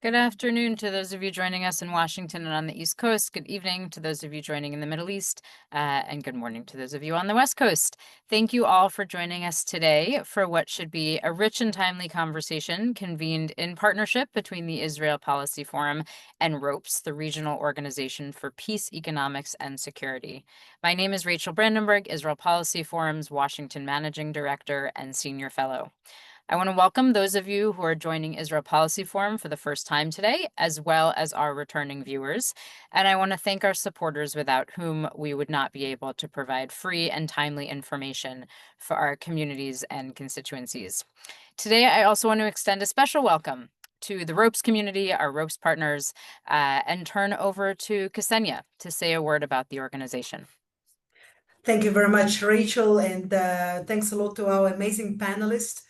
Good afternoon to those of you joining us in Washington and on the East Coast. Good evening to those of you joining in the Middle East, and good morning to those of you on the West Coast. Thank you all for joining us today for what should be a rich and timely conversation convened in partnership between the Israel Policy Forum and ROPES, the Regional Organization for Peace, Economics, and Security. My name is Rachel Brandenburg, Israel Policy Forum's Washington Managing Director and Senior Fellow. I want to welcome those of you who are joining Israel Policy Forum for the first time today, as well as our returning viewers. And I want to thank our supporters without whom we would not be able to provide free and timely information for our communities and constituencies. Today, I also want to extend a special welcome to the ROPES community, our ROPES partners, and turn over to Ksenia to say a word about the organization. Thank you very much, Rachel, and thanks a lot to our amazing panelists.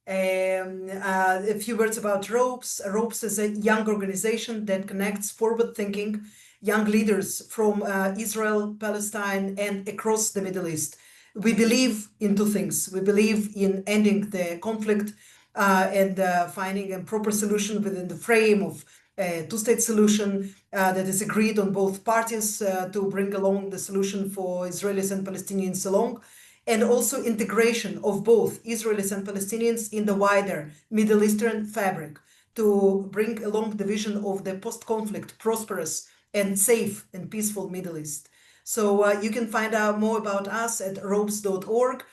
A few words about ROPES. ROPES is a young organization that connects forward-thinking young leaders from Israel, Palestine, and across the Middle East. We believe in two things. We believe in ending the conflict and finding a proper solution within the frame of a two-state solution that is agreed on both parties to bring along the solution for Israelis and Palestinians along, and also integration of both Israelis and Palestinians in the wider Middle Eastern fabric to bring along the vision of the post-conflict, prosperous and safe and peaceful Middle East. So you can find out more about us at ropes.org.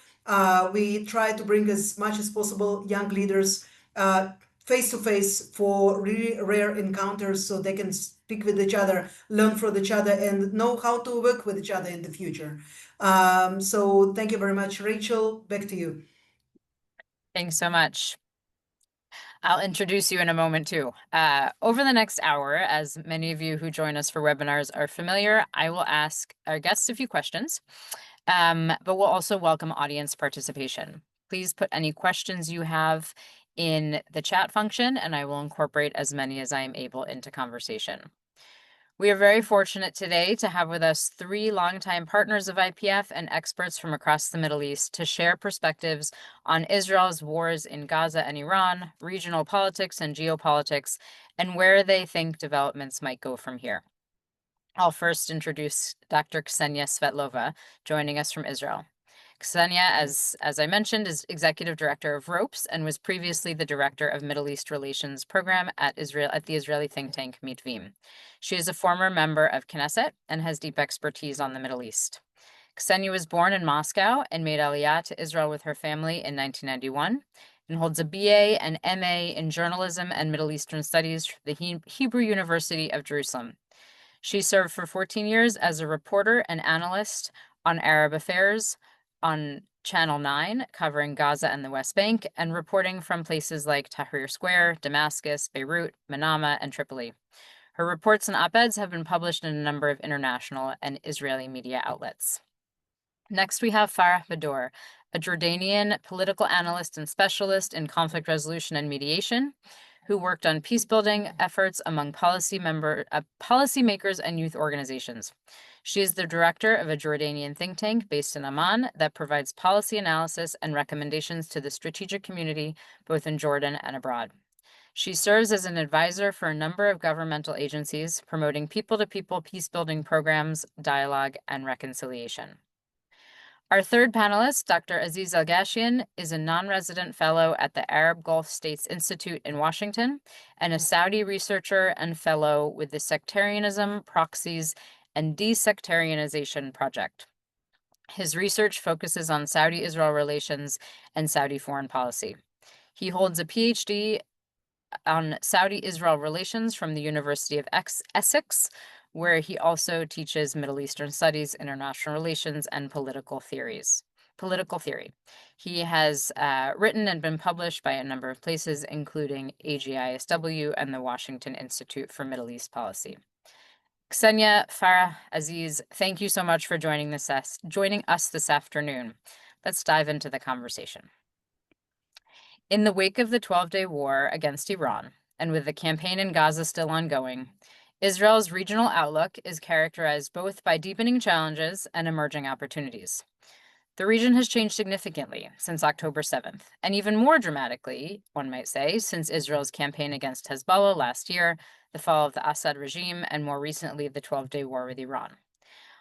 We try to bring as much as possible young leaders face-to-face for really rare encounters so they can speak with each other, learn from each other, and know how to work with each other in the future. So thank you very much, Rachel. Back to you. Thanks so much. I'll introduce you in a moment too. Over the next hour, as many of you who join us for webinars are familiar, I will ask our guests a few questions, but we'll also welcome audience participation. Please put any questions you have in the chat function, and I will incorporate as many as I am able into conversation. We are very fortunate today to have with us three longtime partners of IPF and experts from across the Middle East to share perspectives on Israel's wars in Gaza and Iran, regional politics and geopolitics, and where they think developments might go from here. I'll first introduce Dr. Ksenia Svetlova, joining us from Israel. Ksenia, as I mentioned, is Executive Director of ROPES and was previously the Director of Middle East Relations Program at the Israeli think tank Mitvim. She is a former member of Knesset and has deep expertise on the Middle East. Ksenia was born in Moscow and made Aliyah to Israel with her family in 1991 and holds a BA and MA in Journalism and Middle Eastern Studies from the Hebrew University of Jerusalem. She served for 14 years as a reporter and analyst on Arab affairs on Channel 9, covering Gaza and the West Bank, and reporting from places like Tahrir Square, Damascus, Beirut, Manama, and Tripoli. Her reports and op-eds have been published in a number of international and Israeli media outlets. Next, we have Farah Bdour, a Jordanian political analyst and specialist in conflict resolution and mediation, who worked on peacebuilding efforts among policymakers and youth organizations. She is the director of a Jordanian think tank based in Amman that provides policy analysis and recommendations to the strategic community, both in Jordan and abroad. She serves as an advisor for a number of governmental agencies promoting people-to-people peacebuilding programs, dialogue, and reconciliation. Our third panelist, Dr. Aziz Alghashian, is a non-resident fellow at the Arab Gulf States Institute in Washington and a Saudi researcher and fellow with the Sectarianism, Proxies, and Desectarianization Project. His research focuses on Saudi-Israel relations and Saudi foreign policy. He holds a PhD on Saudi-Israel relations from the University of Essex, where he also teaches Middle Eastern studies, international relations, and political theory. He has written and been published by a number of places, including AGISW and the Washington Institute for Middle East Policy. Ksenia, Farah, Aziz, thank you so much for joining us this afternoon. Let's dive into the conversation. In the wake of the 12-day war against Iran, and with the campaign in Gaza still ongoing, Israel's regional outlook is characterized both by deepening challenges and emerging opportunities. The region has changed significantly since October 7th, and even more dramatically, one might say, since Israel's campaign against Hezbollah last year, the fall of the Assad regime, and more recently, the 12-day war with Iran.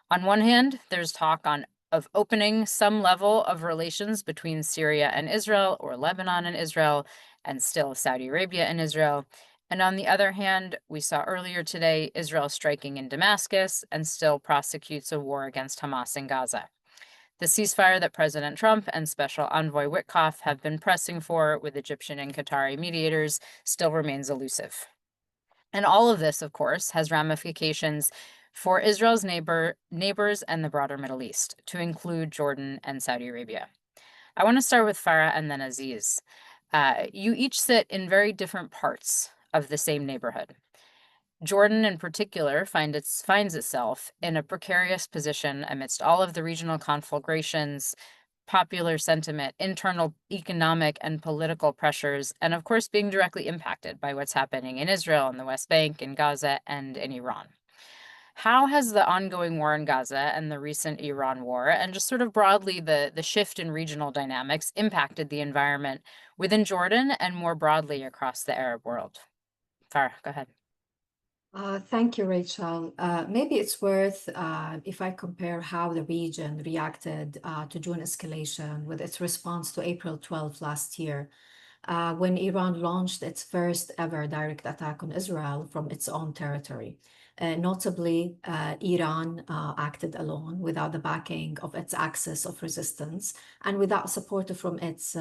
On one hand, there's talk of opening some level of relations between Syria and Israel, or Lebanon and Israel, and still Saudi Arabia and Israel. And on the other hand, we saw earlier today Israel striking in Damascus and still prosecutes a war against Hamas in Gaza. The ceasefire that President Trump and Special Envoy Witkoff have been pressing for with Egyptian and Qatari mediators still remains elusive. And all of this, of course, has ramifications for Israel's neighbors and the broader Middle East, to include Jordan and Saudi Arabia. I want to start with Farah and then Aziz. You each sit in very different parts of the same neighborhood. Jordan, in particular, finds itself in a precarious position amidst all of the regional conflagrations, popular sentiment, internal economic and political pressures, and of course, being directly impacted by what's happening in Israel, and the West Bank, in Gaza, and in Iran. How has the ongoing war in Gaza and the recent Iran war, and just sort of broadly the shift in regional dynamics, impacted the environment within Jordan and more broadly across the Arab world? Farah, go ahead. Thank you, Rachel. Maybe it's worth if I compare how the region reacted to June escalation with its response to April 12 last year, when Iran launched its first ever direct attack on Israel from its own territory. Notably, Iran acted alone without the backing of its axis of resistance and without support from its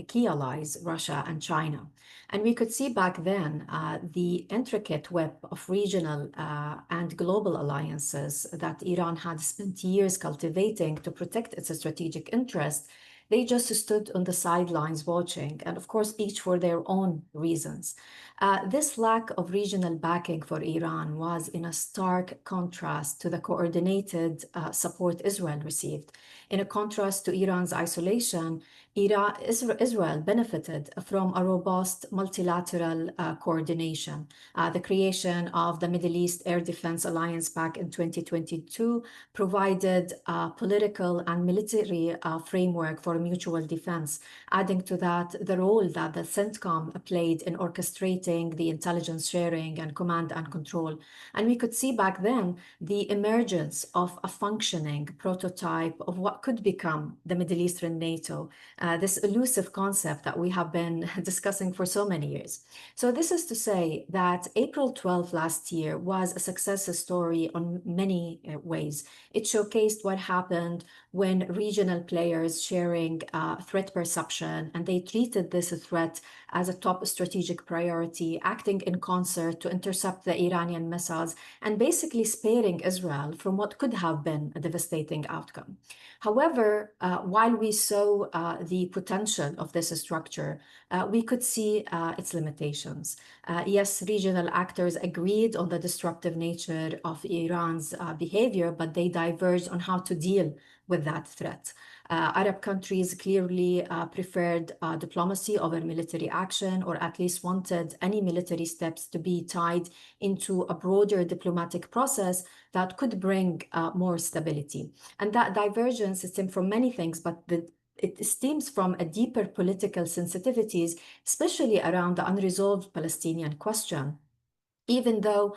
key allies, Russia and China. And we could see back then the intricate web of regional and global alliances that Iran had spent years cultivating to protect its strategic interests. They just stood on the sidelines watching, and of course, each for their own reasons. This lack of regional backing for Iran was in a stark contrast to the coordinated support Israel received. In a contrast to Iran's isolation, Israel benefited from a robust multilateral coordination. The creation of the Middle East Air Defense Alliance back in 2022 provided a political and military framework for mutual defense, adding to that the role that the CENTCOM played in orchestrating the intelligence sharing and command and control. And we could see back then the emergence of a functioning prototype of what could become the Middle Eastern NATO, this elusive concept that we have been discussing for so many years. So this is to say that April 12 last year was a success story on many ways. It showcased what happened when regional players sharing threat perception, and they treated this threat as a top strategic priority, acting in concert to intercept the Iranian missiles and basically sparing Israel from what could have been a devastating outcome. However, while we saw the potential of this structure, we could see its limitations. Yes, regional actors agreed on the disruptive nature of Iran's behavior, but they diverged on how to deal with that threat. Arab countries clearly preferred diplomacy over military action, or at least wanted any military steps to be tied into a broader diplomatic process that could bring more stability. And that divergence stemmed from many things, but it stems from a deeper political sensitivities, especially around the unresolved Palestinian question. Even though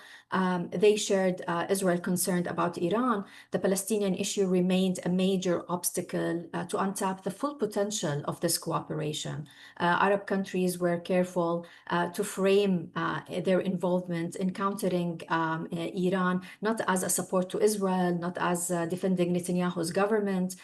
they shared Israel concerned about Iran, the Palestinian issue remained a major obstacle to untap the full potential of this cooperation. Arab countries were careful to frame their involvement in countering Iran not as a support to Israel, not as defending Netanyahu's government,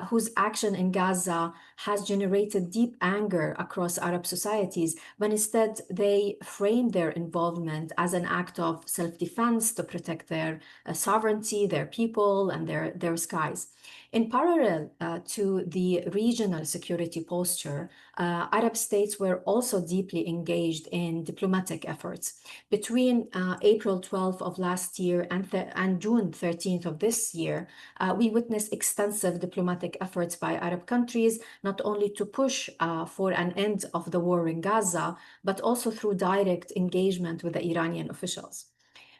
whose action in Gaza has generated deep anger across Arab societies, but instead they framed their involvement as an act of self-defense to protect their sovereignty, their people, and their skies. In parallel to the regional security posture, Arab states were also deeply engaged in diplomatic efforts. Between April 12th of last year and June 13th of this year, we witnessed extensive diplomatic efforts by Arab countries, not only to push for an end of the war in Gaza, but also through direct engagement with the Iranian officials.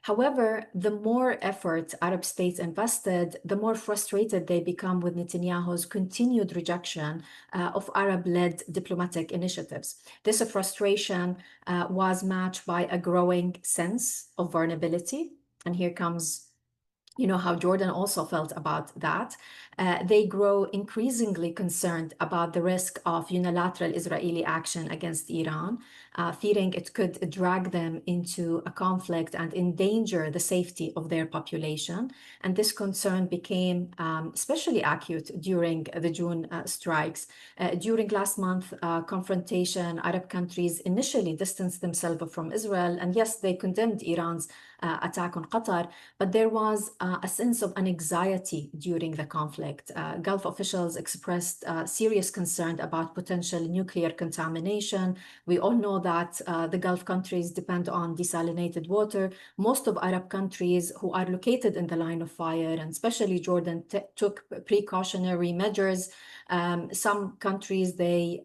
However, the more effort Arab states invested, the more frustrated they become with Netanyahu's continued rejection of Arab-led diplomatic initiatives. This frustration was matched by a growing sense of vulnerability. And here comes how Jordan also felt about that. They grow increasingly concerned about the risk of unilateral Israeli action against Iran, fearing it could drag them into a conflict and endanger the safety of their population. And this concern became especially acute during the June strikes. During last month confrontation, Arab countries initially distanced themselves from Israel. And yes, they condemned Iran's attack on Qatar, but there was a sense of anxiety during the conflict. Gulf officials expressed serious concern about potential nuclear contamination. We all know that the Gulf countries depend on desalinated water. Most of Arab countries who are located in the line of fire, and especially Jordan, took precautionary measures. Some countries, they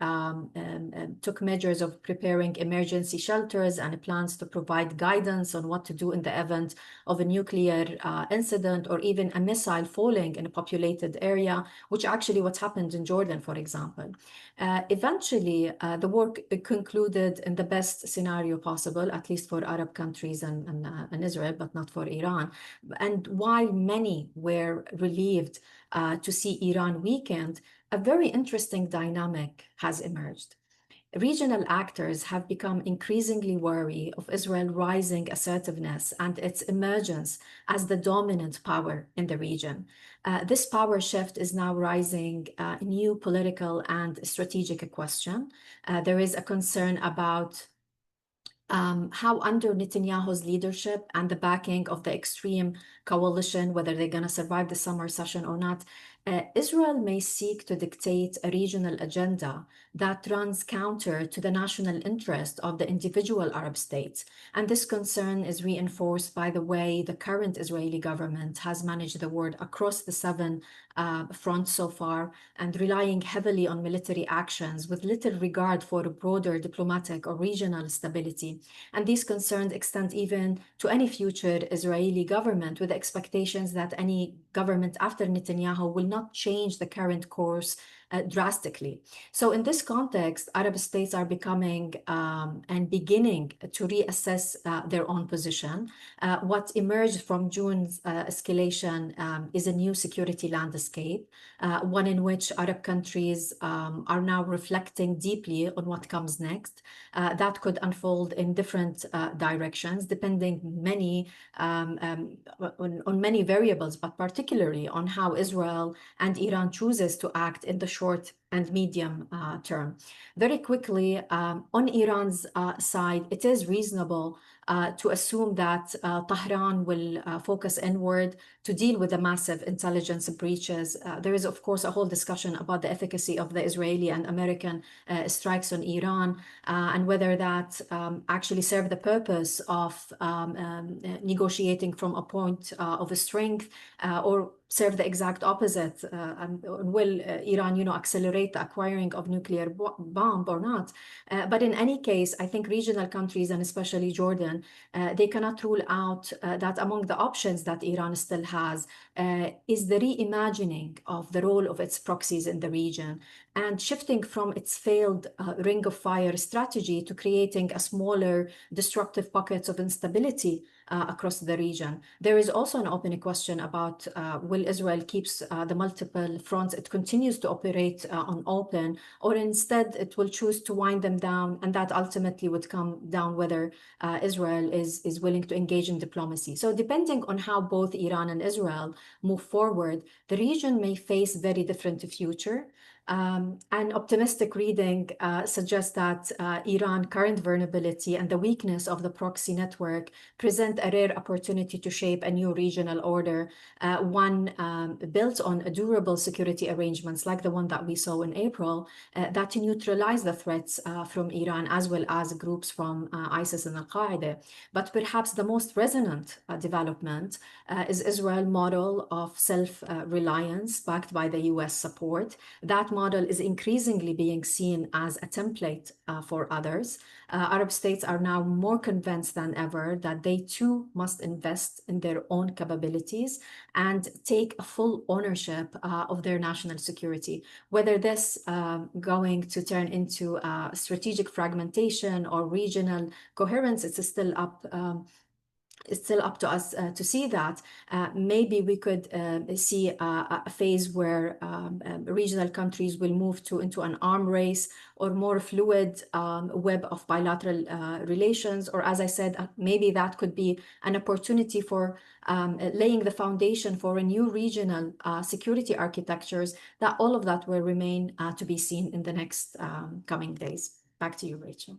took measures of preparing emergency shelters and plans to provide guidance on what to do in the event of a nuclear incident or even a missile falling in a populated area, which actually what happened in Jordan, for example. Eventually, the work concluded in the best scenario possible, at least for Arab countries and Israel, but not for Iran. And while many were relieved to see Iran weakened, a very interesting dynamic has emerged. Regional actors have become increasingly wary of Israel's rising assertiveness and its emergence as the dominant power in the region. This power shift is now raising a new political and strategic question. There is a concern about how under Netanyahu's leadership and the backing of the extreme coalition, whether they're going to survive the summer session or not, Israel may seek to dictate a regional agenda that runs counter to the national interest of the individual Arab states. And this concern is reinforced by the way the current Israeli government has managed the war across the seven fronts so far, and relying heavily on military actions with little regard for broader diplomatic or regional stability. And these concerns extend even to any future Israeli government, with expectations that any government after Netanyahu will not change the current course drastically. So in this context, Arab states are becoming and beginning to reassess their own position. What emerged from June's escalation is a new security landscape, one in which Arab countries are now reflecting deeply on what comes next. That could unfold in different directions, depending on many variables, but particularly on how Israel and Iran chooses to act in the short and medium term. Very quickly, on Iran's side, it is reasonable to assume that Tehran will focus inward to deal with the massive intelligence breaches. There is, of course, a whole discussion about the efficacy of the Israeli and American strikes on Iran and whether that actually served the purpose of negotiating from a point of strength or serve the exact opposite. Will Iran, accelerate the acquiring of nuclear bomb or not? But in any case, I think regional countries, and especially Jordan, they cannot rule out that among the options that Iran still has is the reimagining of the role of its proxies in the region and shifting from its failed ring of fire strategy to creating a smaller destructive pockets of instability across the region. There is also an open question about will Israel keeps the multiple fronts it continues to operate on open, or instead it will choose to wind them down, and that ultimately would come down whether Israel is willing to engage in diplomacy. So depending on how both Iran and Israel move forward, the region may face very different future. An optimistic reading suggests that Iran's current vulnerability and the weakness of the proxy network present a rare opportunity to shape a new regional order, one built on durable security arrangements like the one that we saw in April, that neutralize the threats from Iran as well as groups from ISIS and Al-Qaeda. But perhaps the most resonant development is Israel's model of self-reliance backed by the US support. That model is increasingly being seen as a template for others. Arab states are now more convinced than ever that they too must invest in their own capabilities and take a full ownership of their national security. Whether this going to turn into strategic fragmentation or regional coherence, it's still up to us to see that. Maybe we could see a phase where regional countries will move into an arm race or more fluid web of bilateral relations. Or as I said, maybe that could be an opportunity for laying the foundation for a new regional security architectures. That all of that will remain to be seen in the next coming days. Back to you, Rachel.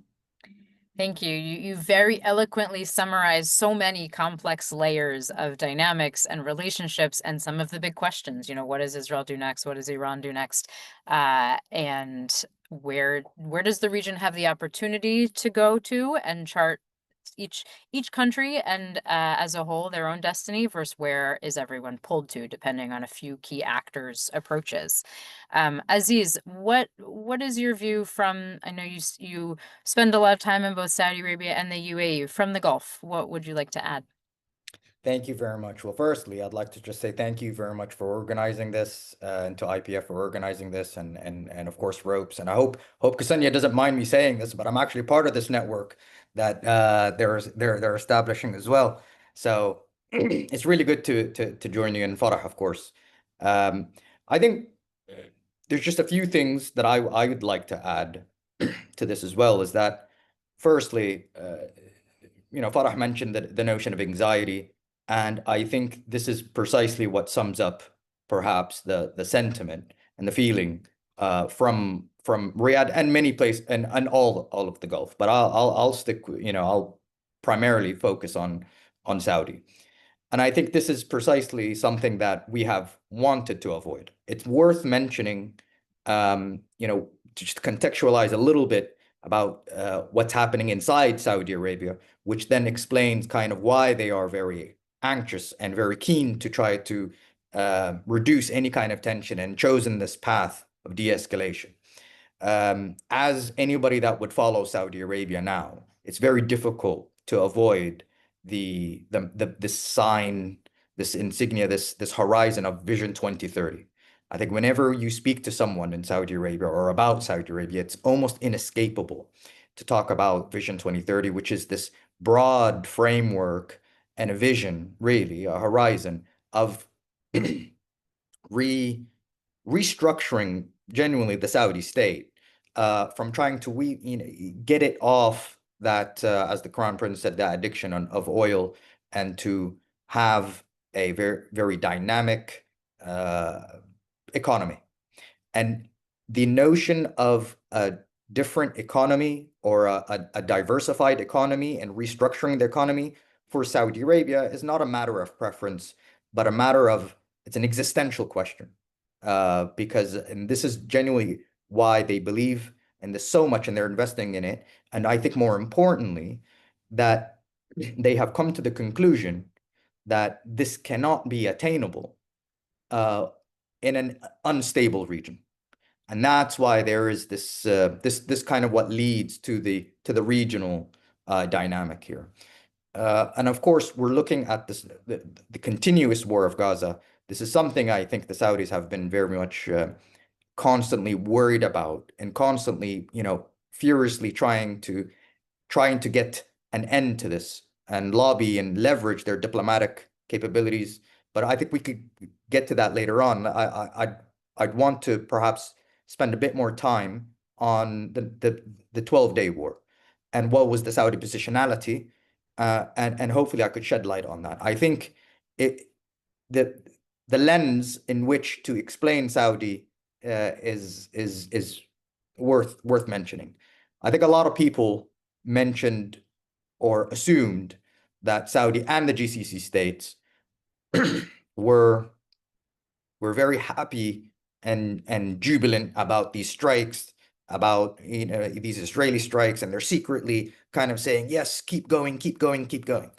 Thank you. You very eloquently summarized so many complex layers of dynamics and relationships and some of the big questions. What does Israel do next? What does Iran do next? And where does the region have the opportunity to go to and chart each country and as a whole their own destiny versus where is everyone pulled to, depending on a few key actors' approaches. Aziz, what is your view from? I know you spend a lot of time in both Saudi Arabia and the UAE. From the Gulf, what would you like to add? Thank you very much. Well, firstly, I'd like to just say thank you very much for organizing this, and to IPF for organizing this, and of course Ropes. And I hope Ksenia doesn't mind me saying this, but I'm actually part of this network that they're establishing as well. So it's really good to join you, and Farah, of course. I think there's just a few things that I would like to add to this as well. Is that firstly, Farah mentioned the notion of anxiety. And I think this is precisely what sums up perhaps the sentiment and the feeling from Riyadh and many places and all of the Gulf. But I'll stick, I'll primarily focus on Saudi. And I think this is precisely something that we have wanted to avoid. It's worth mentioning, to just contextualize a little bit about what's happening inside Saudi Arabia, which then explains kind of why they are very anxious and very keen to try to reduce any kind of tension and chosen this path of de-escalation. As anybody that would follow Saudi Arabia now, it's very difficult to avoid this sign, this insignia, this horizon of Vision 2030. I think whenever you speak to someone in Saudi Arabia or about Saudi Arabia, it's almost inescapable to talk about Vision 2030, which is this broad framework and a vision, really, a horizon of restructuring genuinely the Saudi state from trying to get it off that, as the Crown Prince said, that addiction of oil, and to have a very, very dynamic economy. And the notion of a different economy or a diversified economy and restructuring the economy for Saudi Arabia is not a matter of preference, but a matter of, it's an existential question. And this is genuinely why they believe in this so much and they're investing in it. And I think more importantly, that they have come to the conclusion that this cannot be attainable in an unstable region. And that's why there is this kind of what leads to the regional dynamic here. And of course, we're looking at this, the continuous war of Gaza. This is something I think the Saudis have been very much constantly worried about and constantly, furiously trying to get an end to this and lobby and leverage their diplomatic capabilities. But I think we could get to that later on. I'd want to perhaps spend a bit more time on the 12-day war and what was the Saudi positionality. And hopefully I could shed light on that. I think the lens in which to explain Saudi is worth mentioning. I think a lot of people mentioned or assumed that Saudi and the GCC states were very happy and jubilant about these strikes, about these Israeli strikes, and they're secretly kind of saying, yes, keep going, keep going, keep going.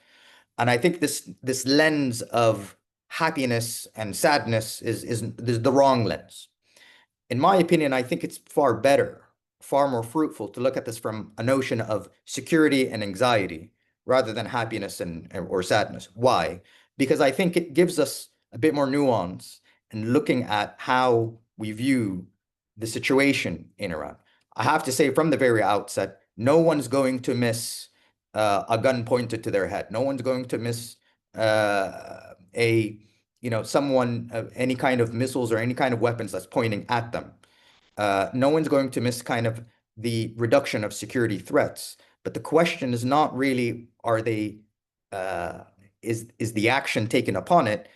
And I think this lens of happiness and sadness is the wrong lens. In my opinion, I think it's far better, far more fruitful to look at this from a notion of security and anxiety rather than happiness or sadness. Why? Because I think it gives us a bit more nuance in looking at how we view the situation in Iran. I have to say from the very outset, no one's going to miss a gun pointed to their head. No one's going to miss someone, any kind of missiles or any kind of weapons that's pointing at them. No one's going to miss kind of the reduction of security threats. But the question is not really, is the action taken upon it?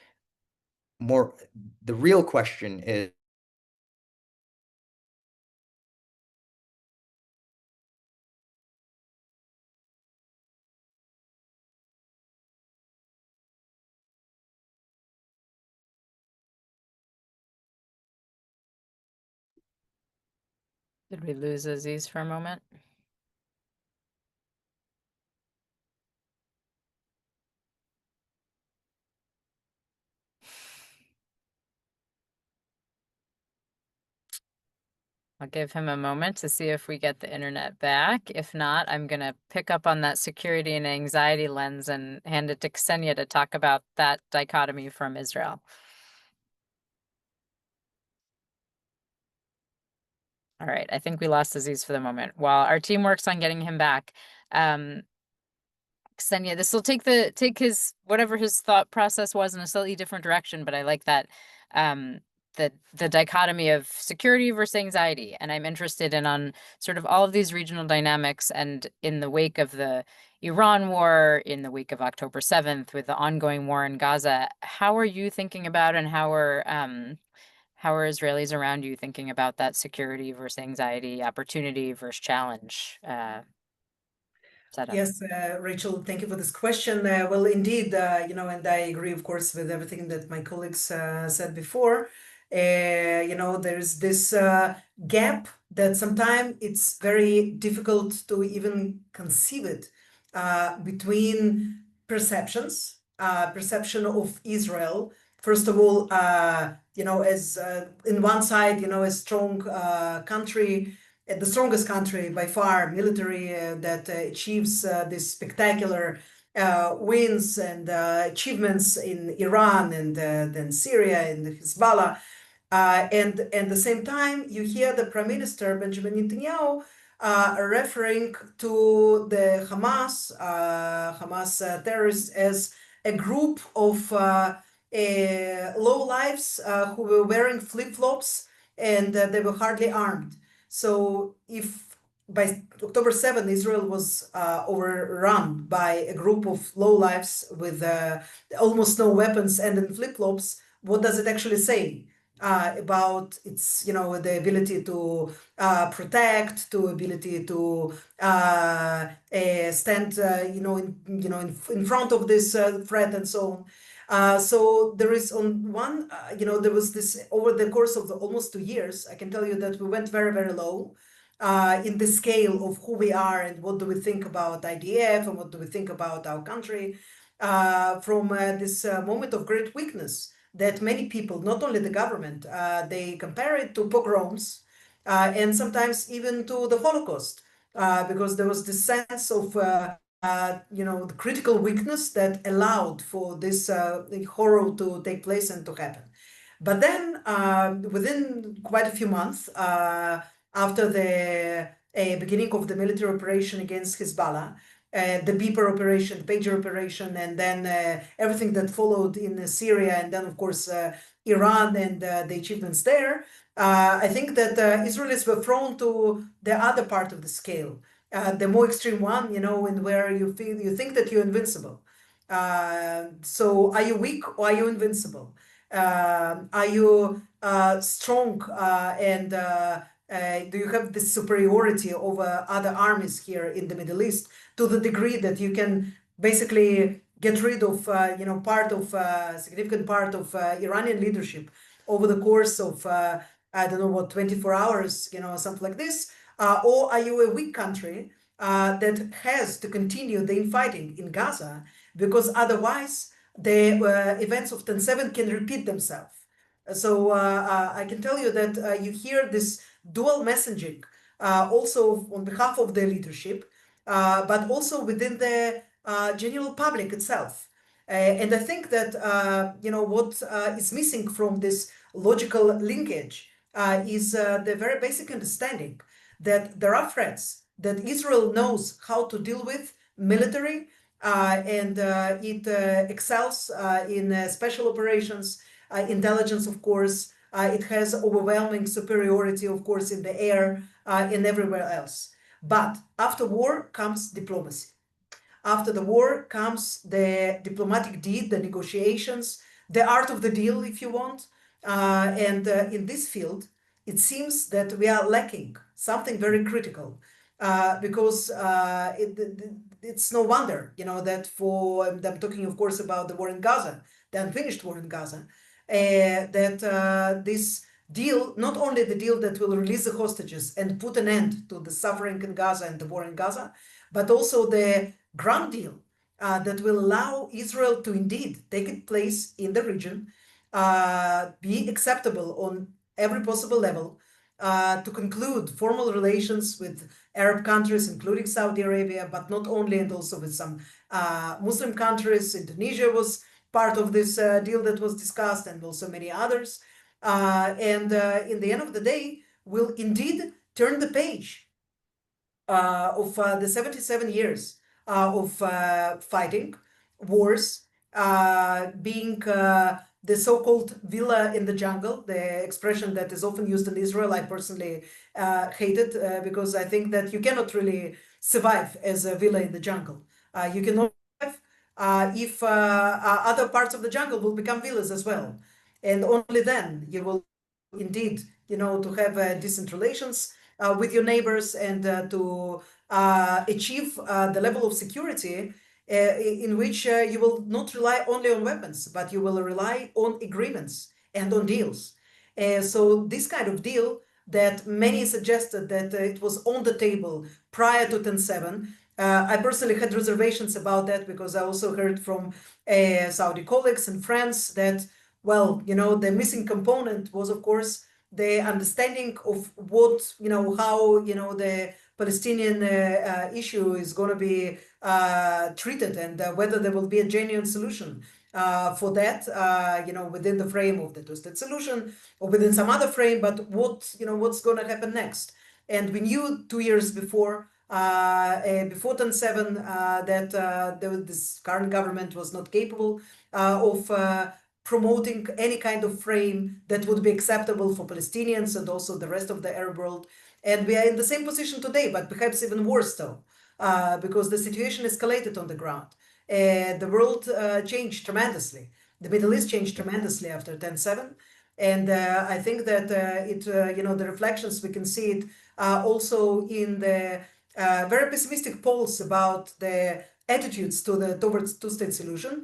More, the real question is, Did we lose Aziz for a moment? I'll give him a moment to see if we get the internet back. If not, I'm going to pick up on that security and anxiety lens and hand it to Ksenia to talk about that dichotomy from Israel. All right, I think we lost Aziz for the moment. While our team works on getting him back, Ksenia, this will take his whatever his thought process was in a slightly different direction, but I like that the dichotomy of security versus anxiety. And I'm interested in on sort of all of these regional dynamics, and in the wake of the Iran war, in the wake of October 7th, with the ongoing war in Gaza, how are you thinking about, and how are Israelis around you thinking about that security versus anxiety, opportunity versus challenge setup? Yes, Rachel, thank you for this question. Well, indeed, and I agree, of course, with everything that my colleagues said before. There's this gap that sometimes it's very difficult to even conceive it between perception of Israel. First of all, as in one side, a strong country, the strongest country by far, military that achieves these spectacular wins and achievements in Iran and then Syria and Hezbollah. And at the same time, you hear the Prime Minister, Benjamin Netanyahu, referring to the Hamas terrorists as a group of lowlifes who were wearing flip-flops, and they were hardly armed. So if by October 7th, Israel was overrun by a group of lowlifes with almost no weapons and in flip-flops, what does it actually say about its, the ability to protect, to ability to stand, in front of this threat and so on. So there is on one, there was this over the course of almost 2 years, I can tell you that we went very, very low in the scale of who we are and what do we think about IDF and what do we think about our country from this moment of great weakness that many people, not only the government, they compare it to pogroms and sometimes even to the Holocaust because there was this sense of the critical weakness that allowed for this horror to take place and to happen. But then within quite a few months after the beginning of the military operation against Hezbollah, the beeper operation, the pager operation, and then everything that followed in Syria, and then of course Iran and the achievements there, I think that Israelis were thrown to the other part of the scale. The more extreme one, in where you think that you're invincible. So are you weak or are you invincible? Are you strong and do you have this superiority over other armies here in the Middle East to the degree that you can basically get rid of, significant part of Iranian leadership over the course of, 24 hours, something like this? Or are you a weak country that has to continue the infighting in Gaza because otherwise the events of 10/7 can repeat themselves? So I can tell you that you hear this dual messaging also on behalf of the leadership, but also within the general public itself. And I think that what is missing from this logical linkage is the very basic understanding that there are threats that Israel knows how to deal with military, and it excels in special operations, intelligence, of course. It has overwhelming superiority, of course, in the air and everywhere else. But after war comes diplomacy. After the war comes the diplomatic deed, the negotiations, the art of the deal, if you want. And in this field, it seems that we are lacking something very critical, because it's no wonder, that I'm talking, of course, about the war in Gaza, the unfinished war in Gaza, that this deal, not only the deal that will release the hostages and put an end to the suffering in Gaza and the war in Gaza, but also the ground deal that will allow Israel to indeed take its place in the region, be acceptable on every possible level, to conclude formal relations with Arab countries, including Saudi Arabia, but not only, and also with some Muslim countries. Indonesia was part of this deal that was discussed, and also many others. And in the end of the day, will indeed turn the page of the 77 years of fighting, wars, being the so-called villa in the jungle, the expression that is often used in Israel. I personally hate it because I think that you cannot really survive as a villa in the jungle. You can only survive if other parts of the jungle will become villas as well. And only then you will indeed, to have decent relations with your neighbors, and to achieve the level of security in which you will not rely only on weapons, but you will rely on agreements and on deals. So this kind of deal that many suggested that it was on the table prior to 10/7. I personally had reservations about that, because I also heard from Saudi colleagues and friends that, well, the missing component was, of course, the understanding of what, how, the Palestinian issue is going to be treated, and whether there will be a genuine solution for that, within the frame of the two-state solution or within some other frame, but what's going to happen next. And we knew 2 years before 10/7 that this current government was not capable of promoting any kind of frame that would be acceptable for Palestinians and also the rest of the Arab world. And we are in the same position today, but perhaps even worse still, because the situation escalated on the ground. The world changed tremendously. The Middle East changed tremendously after 10/7. And I think that the reflections, we can see it also in the very pessimistic polls about the attitudes towards two-state solution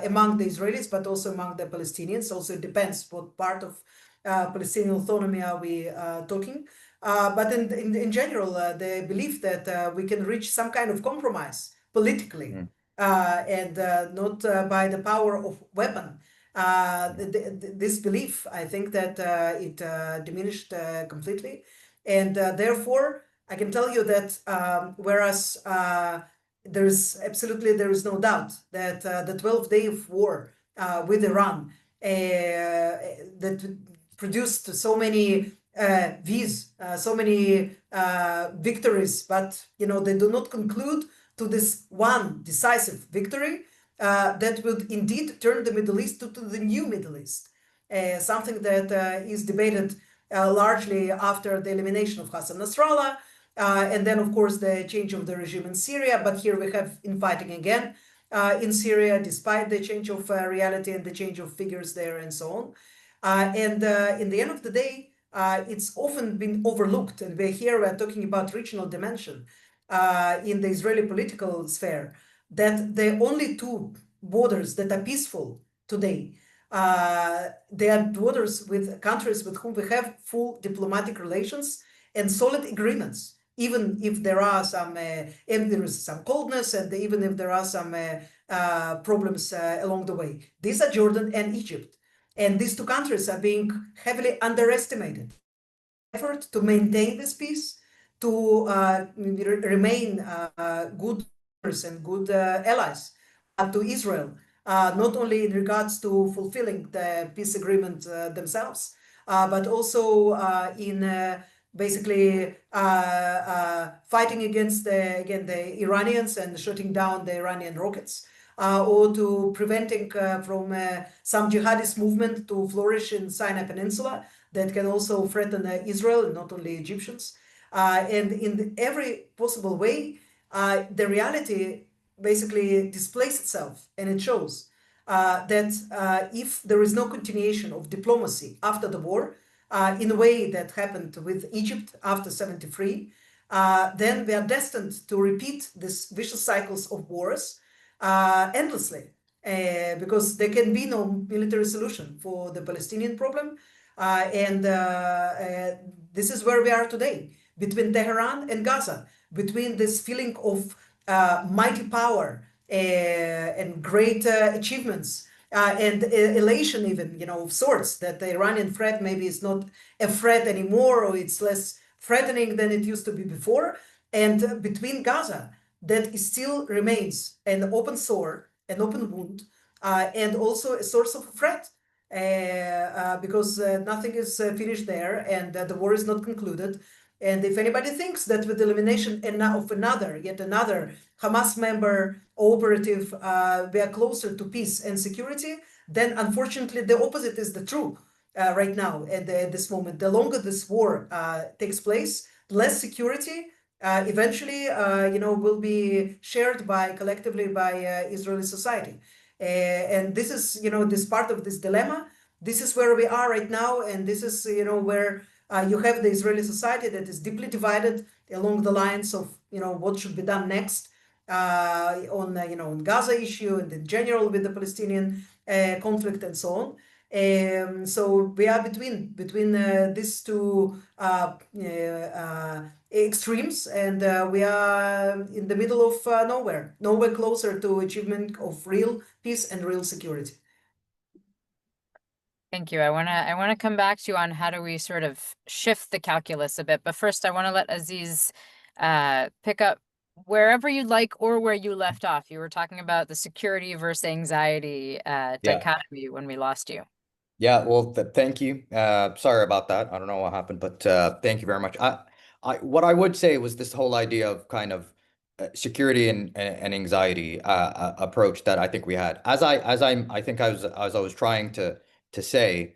among the Israelis, but also among the Palestinians. Also, it depends what part of Palestinian autonomy are we talking. But in general, the belief that we can reach some kind of compromise politically, and not by the power of weapon. This belief, I think that it diminished completely. And therefore, I can tell you that whereas there is no doubt that the 12th day of war with Iran that produced so many so many victories, but they do not conclude to this one decisive victory that would indeed turn the Middle East to the new Middle East, something that is debated largely after the elimination of Hassan Nasrallah, and then, of course, the change of the regime in Syria. But here we have infighting again in Syria, despite the change of reality and the change of figures there and so on. And in the end of the day, it's often been overlooked. And we're talking about regional dimension in the Israeli political sphere, that the only two borders that are peaceful today, they are borders with countries with whom we have full diplomatic relations and solid agreements, even if there are some, if there is some coldness, and even if there are some problems along the way. These are Jordan and Egypt. And these two countries are being heavily underestimated. Effort to maintain this peace, to remain good and good allies to Israel, not only in regards to fulfilling the peace agreement themselves, but also in basically fighting against the Iranians and shutting down the Iranian rockets, or to preventing from some jihadist movement to flourish in Sinai Peninsula that can also threaten Israel and not only Egyptians. And in every possible way, the reality basically displays itself, and it shows that if there is no continuation of diplomacy after the war, in a way that happened with Egypt after 73, then we are destined to repeat these vicious cycles of wars endlessly, because there can be no military solution for the Palestinian problem. And this is where we are today, between Tehran and Gaza, between this feeling of mighty power and great achievements and elation, even, of sorts, that the Iranian threat maybe is not a threat anymore, or it's less threatening than it used to be before. And between Gaza, that still remains an open sore, an open wound, and also a source of threat, because nothing is finished there, and the war is not concluded. And if anybody thinks that with the elimination of yet another Hamas member operative, we are closer to peace and security, then unfortunately the opposite is the true right now at this moment. The longer this war takes place, less security eventually, will be shared collectively by Israeli society. And this is, this part of this dilemma. This is where we are right now, and this is, where you have the Israeli society that is deeply divided along the lines of, what should be done next on Gaza issue and in general with the Palestinian conflict and so on. So we are between these two extremes, and we are in the middle of nowhere closer to achievement of real peace and real security. Thank you. I wanna come back to you on how do we sort of shift the calculus a bit. But first, I want to let Aziz pick up wherever you'd like or where you left off. You were talking about the security versus anxiety dichotomy when we lost you. Yeah, well, thank you. Sorry about that. I don't know what happened, but thank you very much. What I would say was this whole idea of kind of security and anxiety approach that I think we had. I think as I was trying to say,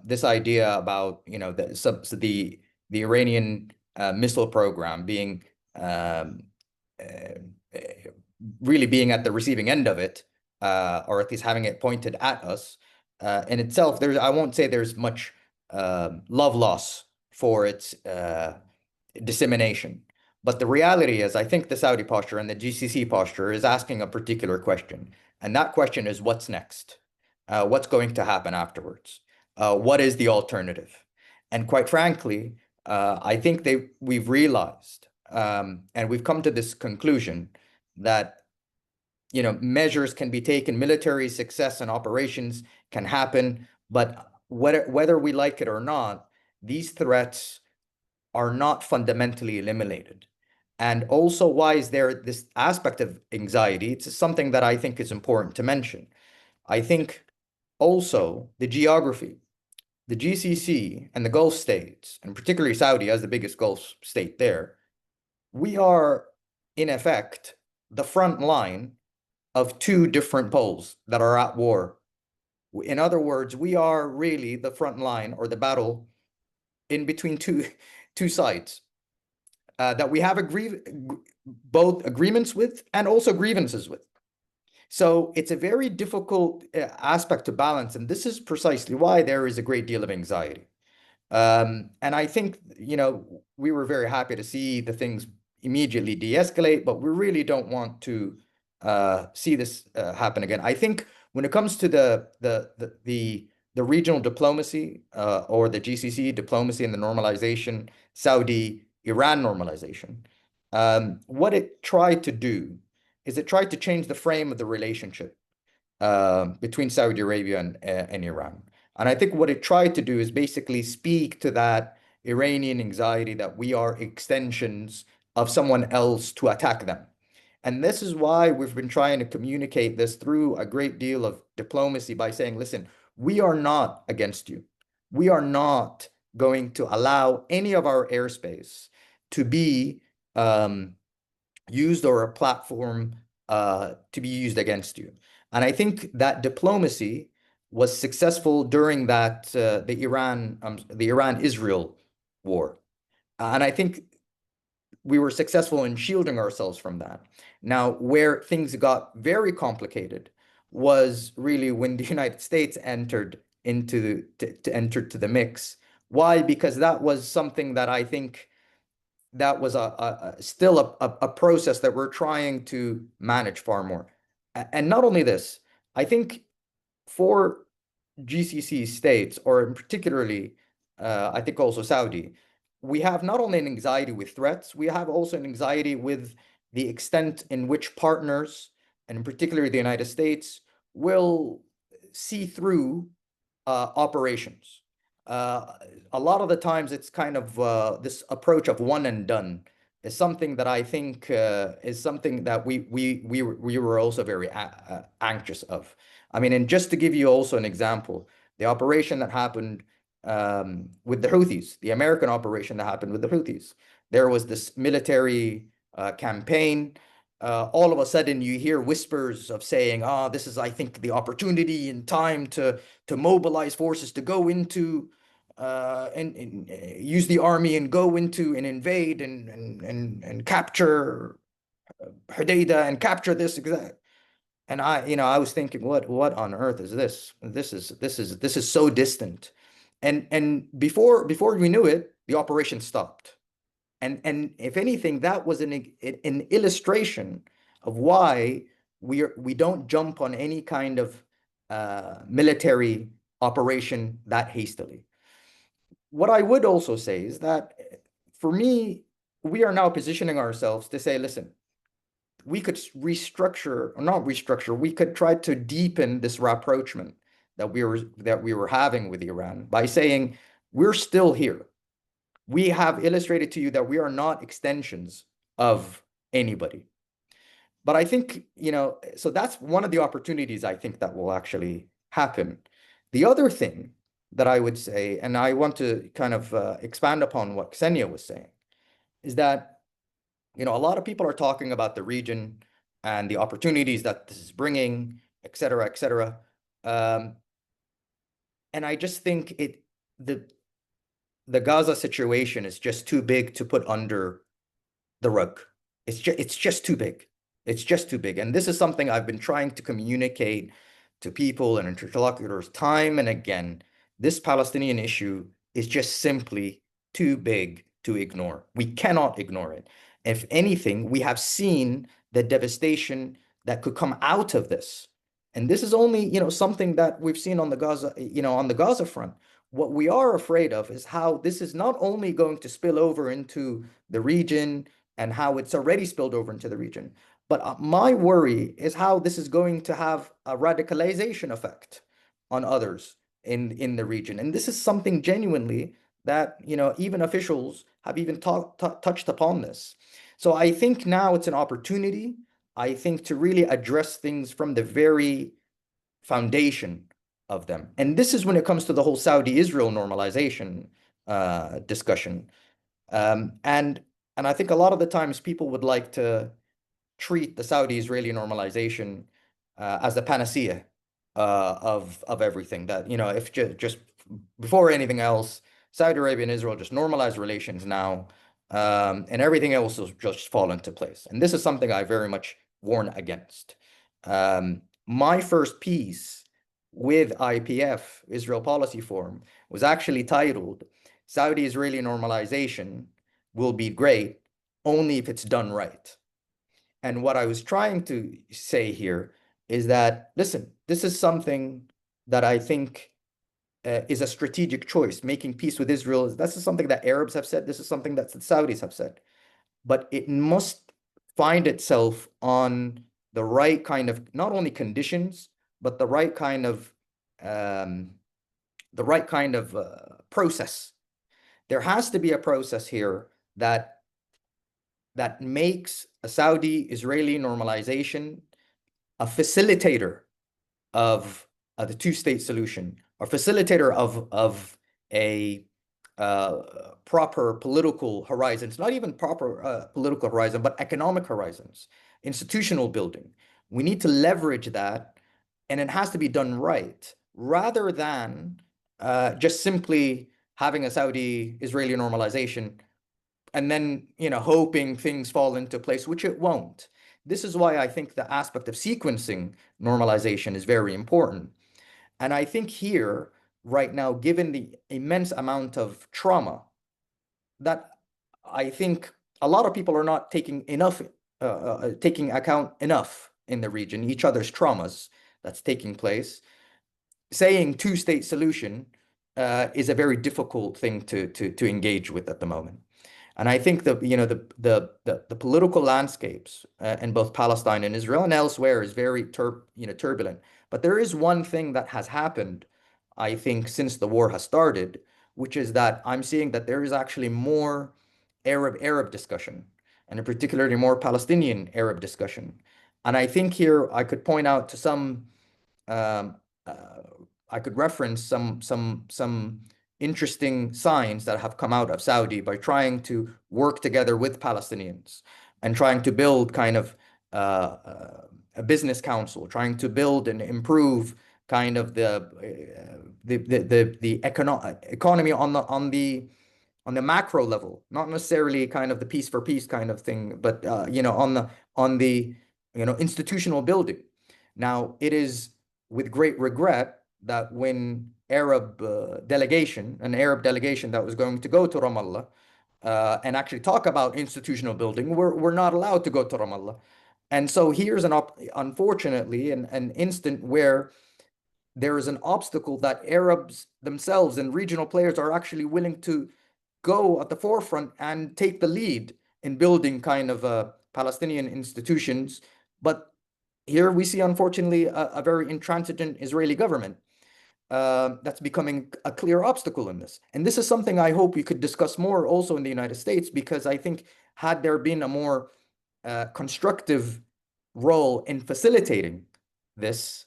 this idea about the Iranian missile program being really being at the receiving end of it, or at least having it pointed at us. In itself, I won't say there's much love loss for its dissemination. But the reality is, I think the Saudi posture and the GCC posture is asking a particular question. And that question is, what's next? What's going to happen afterwards? What is the alternative? And quite frankly, I think we've realized, and we've come to this conclusion that measures can be taken, military success and operations can happen, but whether we like it or not, these threats are not fundamentally eliminated. And also, why is there this aspect of anxiety? It's something that I think is important to mention. I think also the geography, the GCC and the Gulf states, and particularly Saudi as the biggest Gulf state there, we are in effect the front line of two different poles that are at war. In other words, we are really the front line or the battle in between two sides that we have both agreements with and also grievances with. So it's a very difficult aspect to balance, and this is precisely why there is a great deal of anxiety. And I think, we were very happy to see the things immediately de-escalate, but we really don't want to see this happen again. I think when it comes to the regional diplomacy or the GCC diplomacy and the normalization, Saudi-Iran normalization, what it tried to do is it tried to change the frame of the relationship between Saudi Arabia and Iran. And I think what it tried to do is basically speak to that Iranian anxiety that we are extensions of someone else to attack them. And this is why we've been trying to communicate this through a great deal of diplomacy by saying, listen, we are not against you. We are not going to allow any of our airspace to be used or a platform to be used against you. And I think that diplomacy was successful during that the Iran-Israel war. And I think we were successful in shielding ourselves from that. Now, where things got very complicated was really when the United States entered into to the mix. Why? Because that was something that I think that was still a process that we're trying to manage far more. And not only this, I think for GCC states, or particularly, I think also Saudi, we have not only an anxiety with threats, we have also an anxiety with the extent in which partners, and in particular the United States, will see through operations. A lot of the times it's kind of this approach of one and done is something that I think is something that we were also very anxious of. I mean, and just to give you also an example, the operation that happened with the Houthis, the American operation that happened with the Houthis, there was this military campaign. All of a sudden, you hear whispers of saying, "Ah, this is, I think, the opportunity in time to mobilize forces to go into and use the army and go into and invade and capture Hodeidah and capture this exact." And I was thinking, what on earth is this? This is so distant. And before we knew it, the operation stopped. And if anything, that was an illustration of why we don't jump on any kind of military operation that hastily. What I would also say is that for me, we are now positioning ourselves to say, listen, we could restructure, or not restructure, we could try to deepen this rapprochement that we were having with Iran by saying, we're still here. We have illustrated to you that we are not extensions of anybody. But I think, so that's one of the opportunities I think that will actually happen. The other thing that I would say, and I want to kind of expand upon what Ksenia was saying, is that, a lot of people are talking about the region and the opportunities that this is bringing, et cetera, et cetera. And I just think the Gaza situation is just too big to put under the rug. It's just too big. It's just too big. And this is something I've been trying to communicate to people and interlocutors time and again. This Palestinian issue is just simply too big to ignore. We cannot ignore it. If anything, we have seen the devastation that could come out of this. And this is only, something that we've seen on the Gaza front. What we are afraid of is how this is not only going to spill over into the region and how it's already spilled over into the region, but my worry is how this is going to have a radicalization effect on others in the region. And this is something genuinely that, even officials have even touched upon this. So I think now it's an opportunity, I think, to really address things from the very foundation of them. And this is when it comes to the whole Saudi-Israel normalization discussion. And I think a lot of the times people would like to treat the Saudi-Israeli normalization as the panacea of everything. That, if just before anything else, Saudi Arabia and Israel just normalize relations now, and everything else will just fall into place. And this is something I very much warn against. My first piece with IPF, Israel Policy Forum, was actually titled, Saudi-Israeli Normalization Will Be Great Only If It's Done Right. And what I was trying to say here is that, listen, this is something that I think is a strategic choice. Making peace with Israel, this is something that Arabs have said, this is something that the Saudis have said. But it must find itself on the right kind of, not only conditions, but the right kind of the right kind of process. There has to be a process here that makes a Saudi-Israeli normalization a facilitator of the two-state solution, or facilitator of a proper political horizons, not even proper political horizon, but economic horizons, institutional building. We need to leverage that, and it has to be done right, rather than just simply having a Saudi-Israeli normalization and then, hoping things fall into place, which it won't. This is why I think the aspect of sequencing normalization is very important. And I think here, right now, given the immense amount of trauma that I think a lot of people are not taking account enough in the region, each other's traumas that's taking place, saying two-state solution is a very difficult thing to engage with at the moment. And I think the political landscapes in both Palestine and Israel and elsewhere is very turbulent. But there is one thing that has happened, I think, since the war has started, which is that I'm seeing that there is actually more Arab discussion, and in particularly more Palestinian Arab discussion. And I think here I could point out to some um, I could reference some interesting signs that have come out of Saudi by trying to work together with Palestinians and trying to build kind of a business council, trying to build and improve kind of the economy on the macro level, not necessarily kind of the peace for peace kind of thing, but on the institutional building. Now, it is with great regret that when an Arab delegation that was going to go to Ramallah and actually talk about institutional building, we're not allowed to go to Ramallah. And so here's unfortunately an instant where there is an obstacle that Arabs themselves and regional players are actually willing to go at the forefront and take the lead in building kind of Palestinian institutions. But here we see, unfortunately, a very intransigent Israeli government that's becoming a clear obstacle in this. And this is something I hope we could discuss more also in the United States, because I think had there been a more constructive role in facilitating this,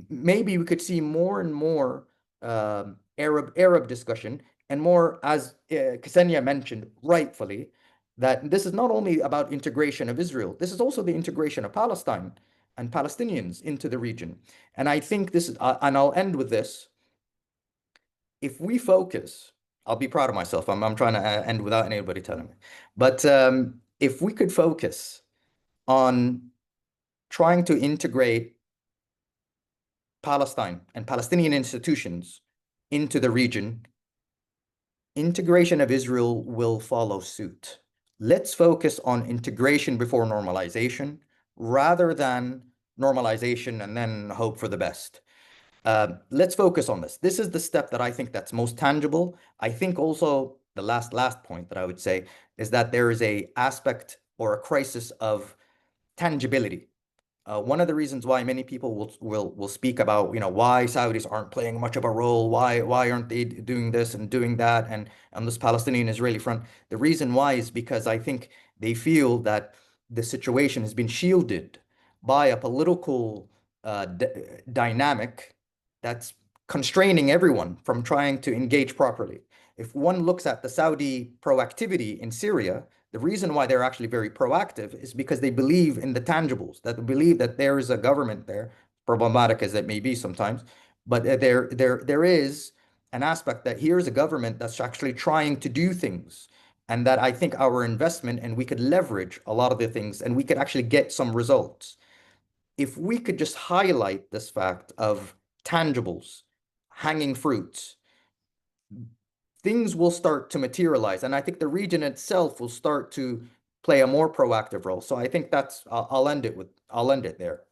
maybe we could see more and more Arab discussion, and more, as Ksenia mentioned rightfully, that this is not only about integration of Israel, this is also the integration of Palestine and Palestinians into the region. And I think this is, and I'll end with this. If we focus, I'll be proud of myself. I'm trying to end without anybody telling me. But if we could focus on trying to integrate Palestine and Palestinian institutions into the region, integration of Israel will follow suit. Let's focus on integration before normalization, rather than normalization and then hope for the best. Let's focus on this. This is the step that I think that's most tangible. I think also the last point that I would say is that there is a aspect or a crisis of tangibility. One of the reasons why many people will speak about, why Saudis aren't playing much of a role, why aren't they doing this and doing that, and on this Palestinian-Israeli front, the reason why is because I think they feel that the situation has been shielded by a political dynamic that's constraining everyone from trying to engage properly. If one looks at the Saudi proactivity in Syria, the reason why they're actually very proactive is because they believe in the tangibles, that they believe that there is a government there, problematic as it may be sometimes, but there is an aspect that here's a government that's actually trying to do things, and that I think our investment, and we could leverage a lot of the things, and we could actually get some results. If we could just highlight this fact of tangibles, hanging fruits, things will start to materialize. And I think the region itself will start to play a more proactive role. So I think I'll end it there.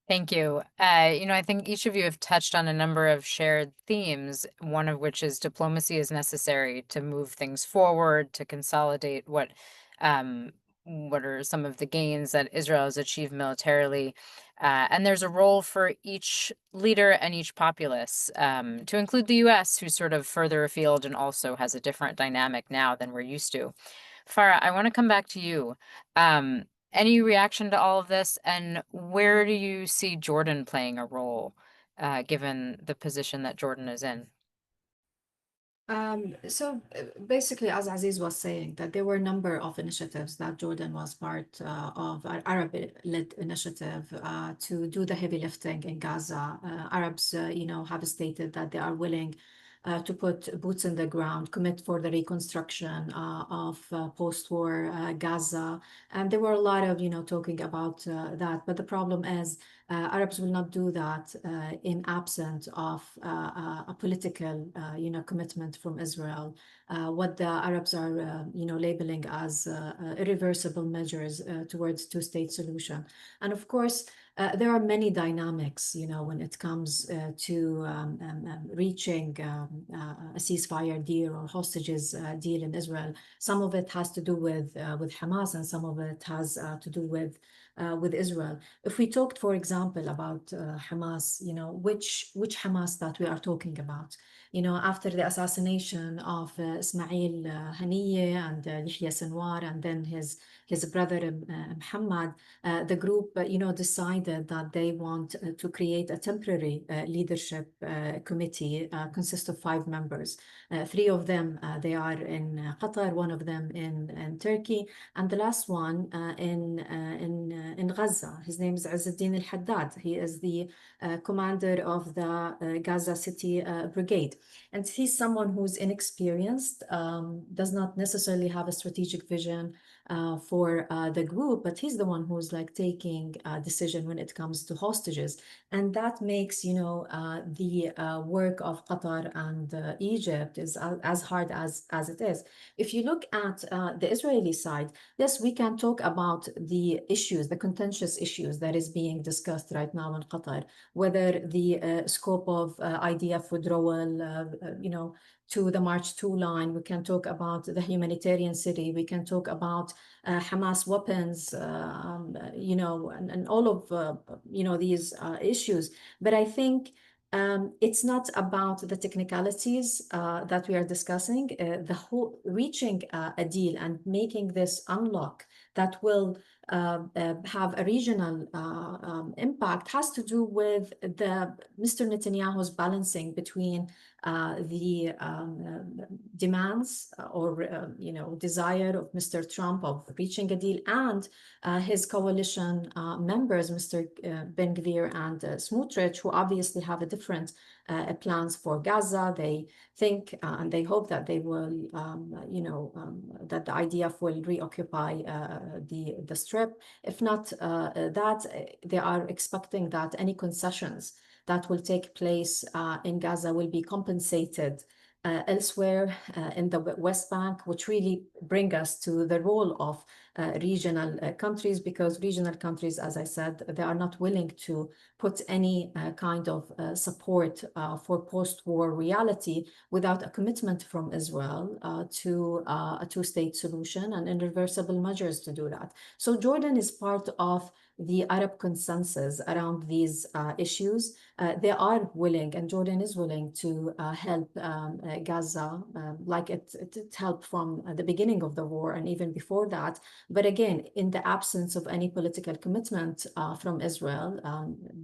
Thank you. I think each of you have touched on a number of shared themes, one of which is diplomacy is necessary to move things forward, to consolidate what what are some of the gains that Israel has achieved militarily. And there's a role for each leader and each populace, to include the US, who's sort of further afield and also has a different dynamic now than we're used to. Farah, I want to come back to you. Any reaction to all of this, and where do you see Jordan playing a role, given the position that Jordan is in? Basically, as Aziz was saying, that there were a number of initiatives that Jordan was part of, an Arab-led initiative to do the heavy lifting in Gaza. Arabs, have stated that they are willing to put boots in the ground, commit for the reconstruction of post-war Gaza. And there were a lot of, talking about that. But the problem is Arabs will not do that in absence of a political, commitment from Israel. What the Arabs are, labeling as irreversible measures towards two-state solution. And of course, there are many dynamics, when it comes to reaching a ceasefire deal or hostages deal in Israel. Some of it has to do with Hamas, and some of it has to do with Israel. If we talked, for example, about Hamas, which Hamas that we are talking about? After the assassination of Ismail Haniyeh and Yahya Sinwar, and then his brother Muhammad, the group, decided that they want to create a temporary leadership committee consist of 5 members. 3 of them, they are in Qatar, 1 of them in Turkey, and the last one in Gaza. His name is Izzeddin al-Haddad. He is the commander of the Gaza City Brigade. And he's someone who's inexperienced, does not necessarily have a strategic vision for the group, but he's the one who's like taking a decision when it comes to hostages. And that makes, the work of Qatar and Egypt is as hard as it is. If you look at the Israeli side, yes, we can talk about the issues, the contentious issues that is being discussed right now in Qatar, whether the scope of IDF withdrawal, to the March 2 line. We can talk about the humanitarian city. We can talk about Hamas weapons, and all of, these issues. But I think it's not about the technicalities that we are discussing. The whole reaching a deal and making this unlock that will have a regional impact has to do with Mr. Netanyahu's balancing between the demands or desire of Mr. Trump of reaching a deal and his coalition members, Mr. Ben Gvir and Smotrich, who obviously have a different plans for Gaza. They think and they hope that they will, that the IDF will reoccupy the strip. If not that, they are expecting that any concessions that will take place in Gaza will be compensated elsewhere in the West Bank, which really bring us to the role of regional countries, because regional countries, as I said, they are not willing to put any kind of support for post-war reality without a commitment from Israel to a two-state solution and irreversible measures to do that. So Jordan is part of the Arab consensus around these issues. They are willing, and Jordan is willing to help Gaza, like it helped from the beginning of the war and even before that. But again, in the absence of any political commitment from Israel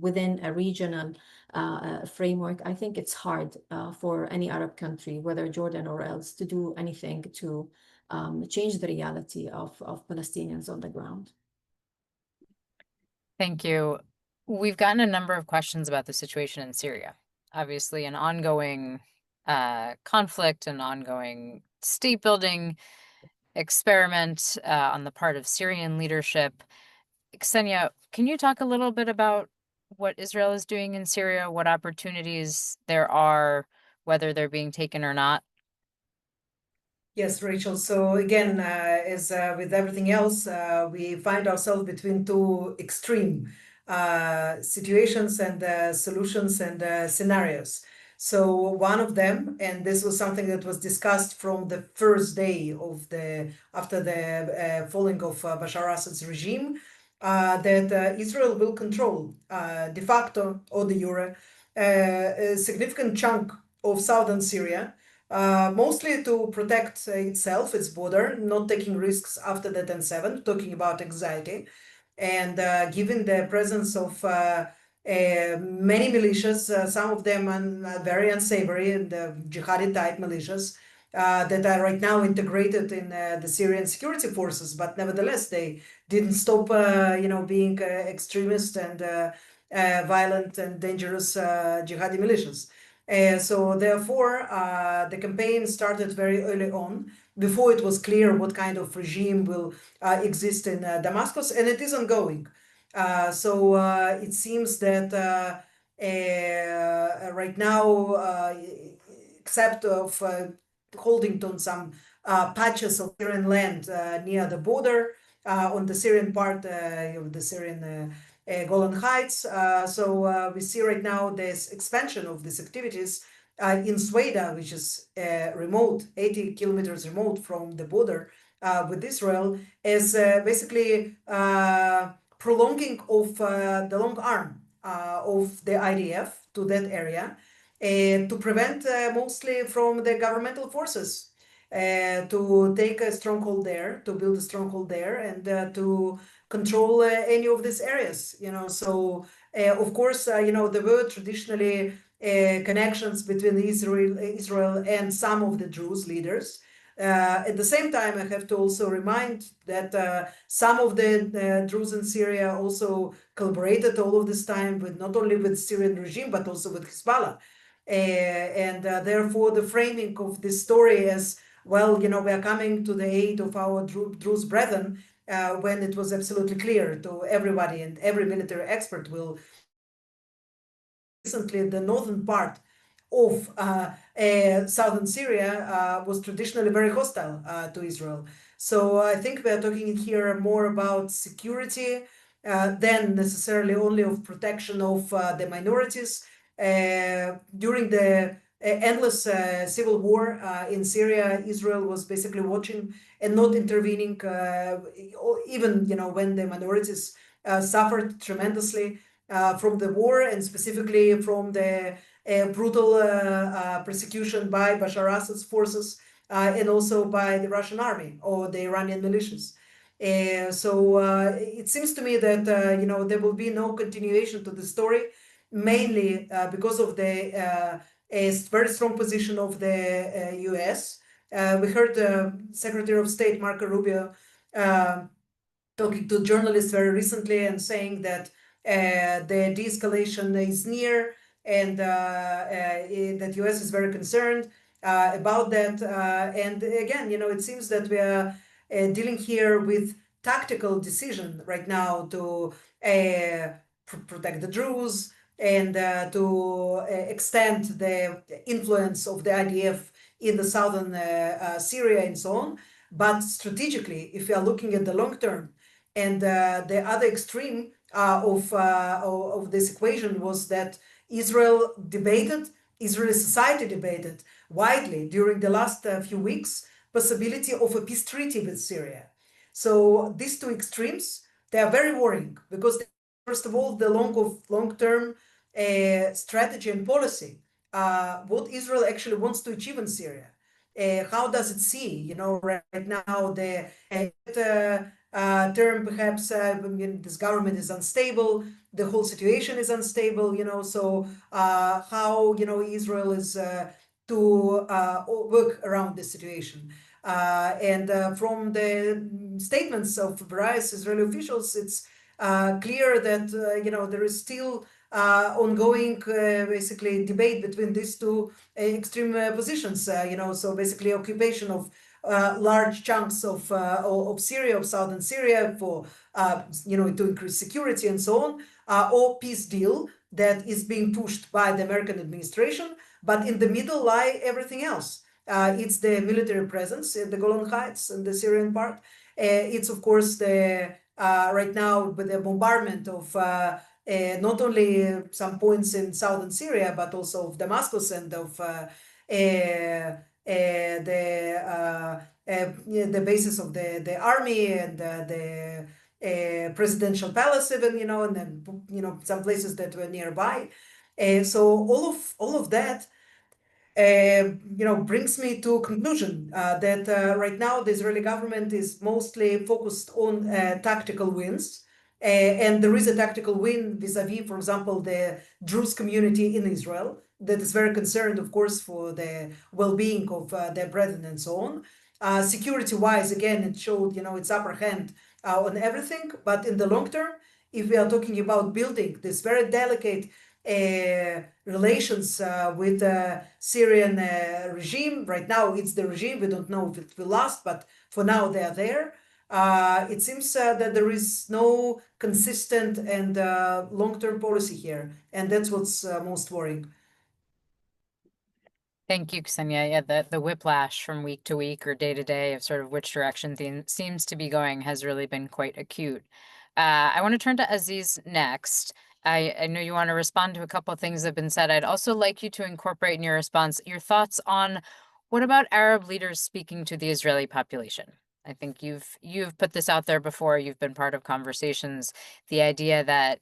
within a regional framework, I think it's hard for any Arab country, whether Jordan or else, to do anything to change the reality of Palestinians on the ground. Thank you. We've gotten a number of questions about the situation in Syria. Obviously, an ongoing conflict, an ongoing state building experiment on the part of Syrian leadership. Ksenia, can you talk a little bit about what Israel is doing in Syria, what opportunities there are, whether they're being taken or not? Yes, Rachel. So again, as with everything else, we find ourselves between 2 extreme situations and solutions and scenarios. So one of them, and this was something that was discussed from the first day of after the falling of Bashar Assad's regime, that Israel will control de facto or de jure a significant chunk of southern Syria, mostly to protect itself, its border, not taking risks after the 10/7, talking about anxiety, and given the presence of many militias, some of them very unsavory and jihadi type militias that are right now integrated in the Syrian security forces, but nevertheless they didn't stop, being extremist and violent and dangerous jihadi militias. So therefore, the campaign started very early on, before it was clear what kind of regime will exist in Damascus, and it is ongoing. So it seems that right now, except of holding to some patches of Syrian land near the border on the Syrian part of the Syrian Golan Heights. So we see right now this expansion of these activities in Sweda, which is remote, 80 kilometers remote from the border with Israel, as basically prolonging of the long arm of the IDF to that area to prevent mostly from the governmental forces to take a stronghold there, to build a stronghold there, and to control any of these areas. So of course, there were traditionally connections between Israel and some of the Druze leaders. At the same time, I have to also remind that some of the Druze in Syria also collaborated all of this time with not only with the Syrian regime, but also with Hezbollah. And therefore, the framing of this story as, well, we are coming to the aid of our Druze brethren, when it was absolutely clear to everybody, and every military expert will recently the northern part of southern Syria was traditionally very hostile to Israel. So I think we are talking here more about security than necessarily only of protection of the minorities. During the endless civil war in Syria, Israel was basically watching and not intervening, even when the minorities suffered tremendously from the war, and specifically from the brutal persecution by Bashar Assad's forces and also by the Russian army or the Iranian militias. So it seems to me that there will be no continuation to the story, mainly because of the very strong position of the US. We heard Secretary of State Marco Rubio talking to journalists very recently and saying that the de-escalation is near, and that US is very concerned about that. And again, it seems that we are dealing here with tactical decision right now to protect the Druze and to extend the influence of the IDF in the southern Syria and so on. But strategically, if we are looking at the long term, and the other extreme of this equation was that Israeli society debated widely during the last few weeks possibility of a peace treaty with Syria. So these two extremes, they are very worrying, because first of all, the long-term strategy and policy, what Israel actually wants to achieve in Syria. How does it see, right now the term, perhaps this government is unstable, the whole situation is unstable, so how, Israel is to work around this situation. And from the statements of various Israeli officials, it's clear that, there is still ongoing basically debate between these two extreme positions, so basically occupation of large chunks of Syria, of southern Syria, for to increase security and so on, or peace deal that is being pushed by the American administration, but in the middle lie everything else. It's the military presence in the Golan Heights and the Syrian part. It's of course the right now with the bombardment of not only some points in southern Syria, but also of Damascus and of the basis of the army and the presidential palace, even, and then, some places that were nearby. So all of that brings me to a conclusion that right now the Israeli government is mostly focused on tactical wins. And there is a tactical win vis-a-vis, for example, the Druze community in Israel that is very concerned, of course, for the well-being of their brethren and so on. Security-wise, again, it showed, its upper hand on everything. But in the long term, if we are talking about building this very delicate relations with the Syrian regime. Right now, it's the regime. We don't know if it will last, but for now, they are there. It seems that there is no consistent and long-term policy here, and that's what's most worrying. Thank you, Ksenia. Yeah, the whiplash from week to week or day to day of sort of which direction things seems to be going has really been quite acute. I want to turn to Aziz next. I know you want to respond to a couple of things that have been said. I'd also like you to incorporate in your response your thoughts on what about Arab leaders speaking to the Israeli population? I think you've put this out there before. You've been part of conversations. The idea that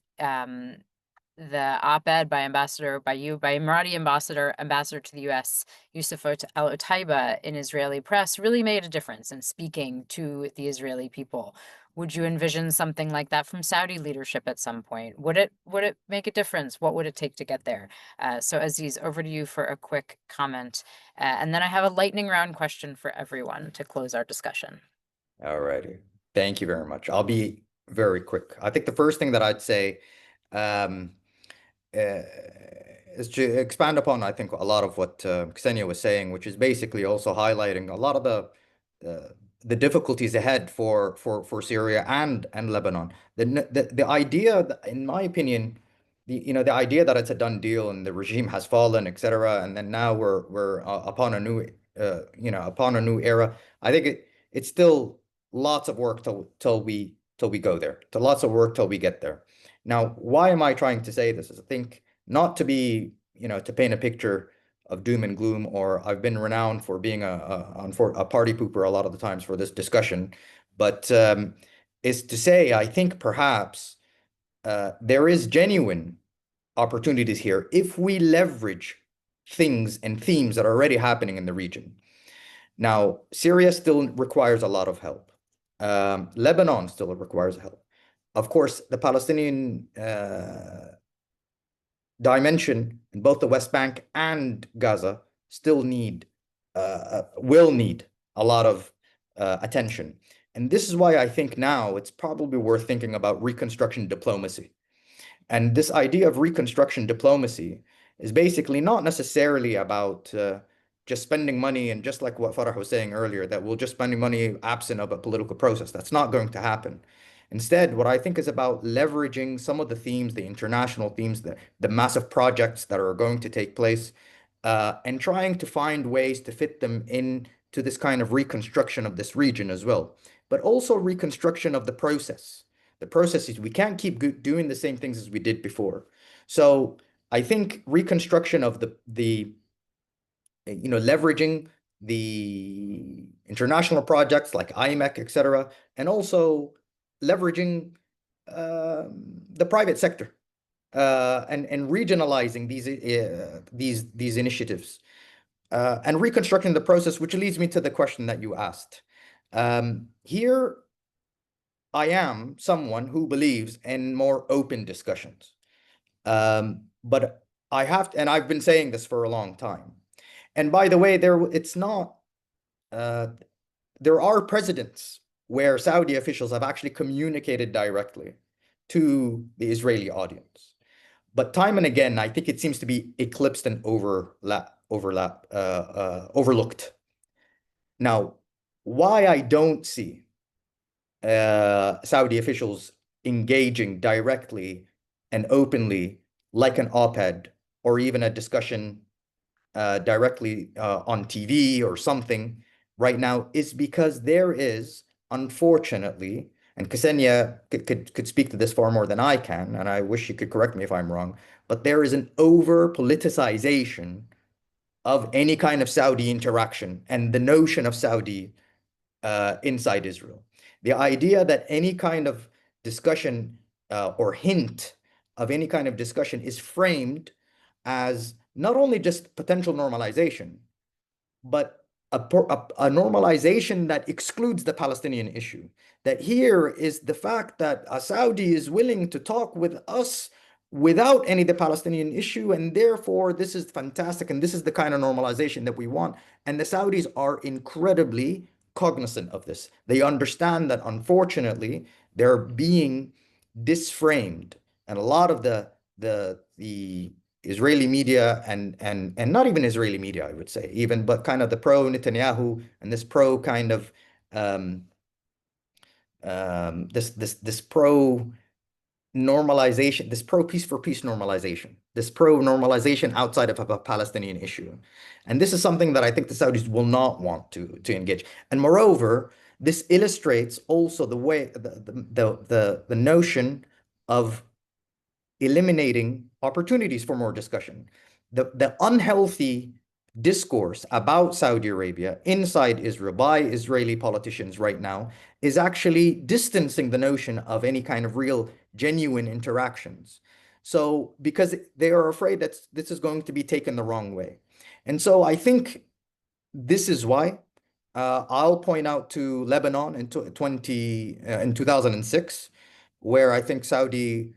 the op-ed by Emirati ambassador to the U.S. Yusuf Al-Otaiba in Israeli press really made a difference in speaking to the Israeli people. Would you envision something like that from Saudi leadership at some point? Would it make a difference? What would it take to get there? So Aziz, over to you for a quick comment. And then I have a lightning round question for everyone to close our discussion. All righty. Thank you very much. I'll be very quick. I think the first thing that I'd say is to expand upon, I think, a lot of what Ksenia was saying, which is basically also highlighting a lot of the difficulties ahead for Syria and Lebanon. The idea, in my opinion, the idea that it's a done deal and the regime has fallen, etc., and then now we're upon a new upon a new era. I think it's still lots of work till we go there. Lots of work till we get there. Now, why am I trying to say this? Is I think not to be, to paint a picture of doom and gloom, or I've been renowned for being a party pooper a lot of the times for this discussion, but is to say I think perhaps there is genuine opportunities here if we leverage things and themes that are already happening in the region. Now, Syria still requires a lot of help. Lebanon still requires help. Of course, the Palestinian dimension in both the West Bank and Gaza still will need a lot of attention. And this is why I think now it's probably worth thinking about reconstruction diplomacy. And this idea of reconstruction diplomacy is basically not necessarily about just spending money, and just like what Farah was saying earlier, that we'll just spending money absent of a political process. That's not going to happen. Instead, what I think is about leveraging some of the themes, the international themes, the massive projects that are going to take place, and trying to find ways to fit them into this kind of reconstruction of this region as well, but also reconstruction of the process. The process is we can't keep doing the same things as we did before. So I think reconstruction of the leveraging the international projects like IMEC, etc., and also leveraging the private sector and regionalizing these initiatives and reconstructing the process, which leads me to the question that you asked. Here, I am someone who believes in more open discussions, but I have to, and I've been saying this for a long time. And by the way, it's not. There are precedents where Saudi officials have actually communicated directly to the Israeli audience. But time and again, I think it seems to be eclipsed and overlooked. Now, why I don't see Saudi officials engaging directly and openly like an op-ed or even a discussion directly on TV or something right now is because there is, unfortunately, and Ksenia could speak to this far more than I can, and I wish she could correct me if I'm wrong, but there is an over-politicization of any kind of Saudi interaction and the notion of Saudi inside Israel. The idea that any kind of discussion or hint of any kind of discussion is framed as not only just potential normalization, but a normalization that excludes the Palestinian issue. That here is the fact that a Saudi is willing to talk with us without any of the Palestinian issue, and therefore this is fantastic, and this is the kind of normalization that we want. And the Saudis are incredibly cognizant of this. They understand that unfortunately they're being disframed, and a lot of the Israeli media and not even Israeli media, I would say, even, but kind of the pro Netanyahu and this pro kind of this pro normalization, this pro peace for peace normalization, this pro normalization outside of a Palestinian issue. And this is something that I think the Saudis will not want to engage. And moreover, this illustrates also the way the notion of eliminating opportunities for more discussion. The unhealthy discourse about Saudi Arabia inside Israel by Israeli politicians right now is actually distancing the notion of any kind of real, genuine interactions. So, because they are afraid that this is going to be taken the wrong way. And so I think this is why I'll point out to Lebanon in 2006, where I think Saudi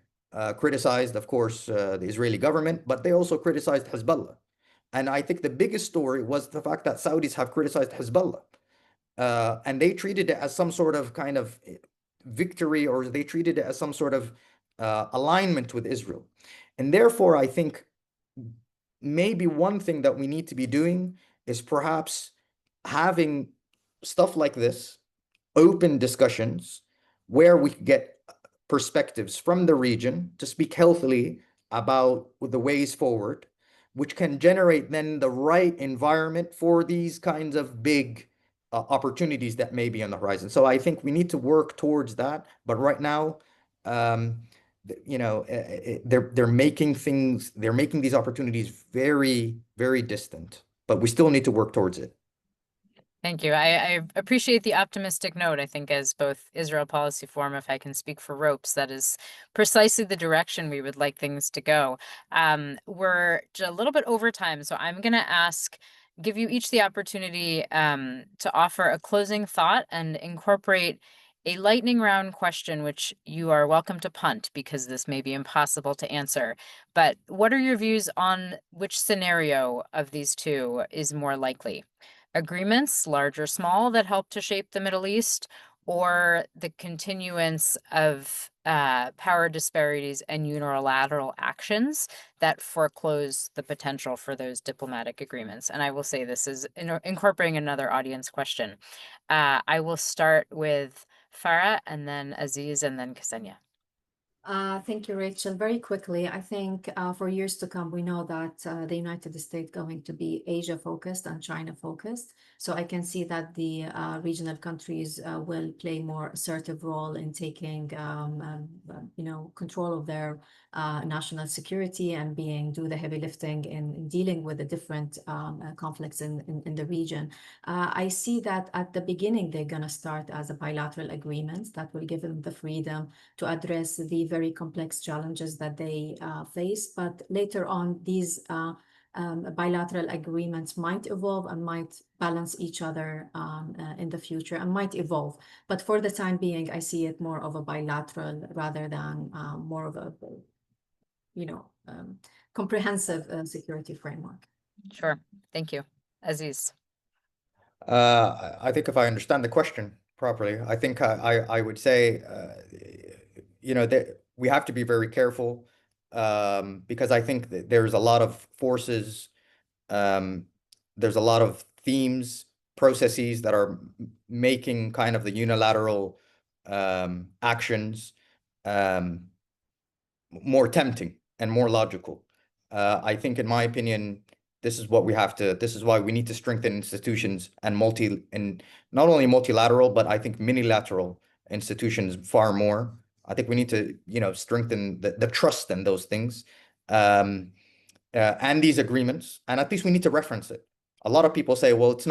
criticized, of course, the Israeli government, but they also criticized Hezbollah. And I think the biggest story was the fact that Saudis have criticized Hezbollah. And they treated it as some sort of kind of victory, or they treated it as some sort of alignment with Israel. And therefore, I think maybe one thing that we need to be doing is perhaps having stuff like this, open discussions, where we could get perspectives from the region to speak healthily about the ways forward, which can generate then the right environment for these kinds of big opportunities that may be on the horizon. So I think we need to work towards that. But right now, they're making these opportunities very, very distant. But we still need to work towards it. Thank you. I appreciate the optimistic note. I think as both Israel Policy Forum, if I can speak for Ropes, that is precisely the direction we would like things to go. We're a little bit over time, so I'm going to give you each the opportunity to offer a closing thought and incorporate a lightning round question, which you are welcome to punt because this may be impossible to answer. But what are your views on which scenario of these two is more likely? Agreements, large or small, that help to shape the Middle East, or the continuance of power disparities and unilateral actions that foreclose the potential for those diplomatic agreements? And I will say this is incorporating another audience question. I will start with Farah, and then Aziz, and then Ksenia. Thank you, Rachel. Very quickly, I think for years to come, we know that the United States going to be Asia-focused and China-focused. So I can see that the regional countries will play more assertive role in taking, control of their national security and do the heavy lifting in dealing with the different conflicts in the region. I see that at the beginning, they're going to start as a bilateral agreements that will give them the freedom to address the very complex challenges that they face. But later on, these bilateral agreements might evolve and might balance each other in the future and might evolve. But for the time being, I see it more of a bilateral rather than more of a, comprehensive security framework. Sure. Thank you. Aziz. I think if I understand the question properly, I think I would say, that we have to be very careful because I think that there's a lot of forces, there's a lot of themes, processes that are making kind of the unilateral actions more tempting and more logical. I think, in my opinion, this is why we need to strengthen institutions and not only multilateral, but I think minilateral institutions far more. I think we need to, strengthen the trust in those things, and these agreements, and at least we need to reference it. A lot of people say, well, it's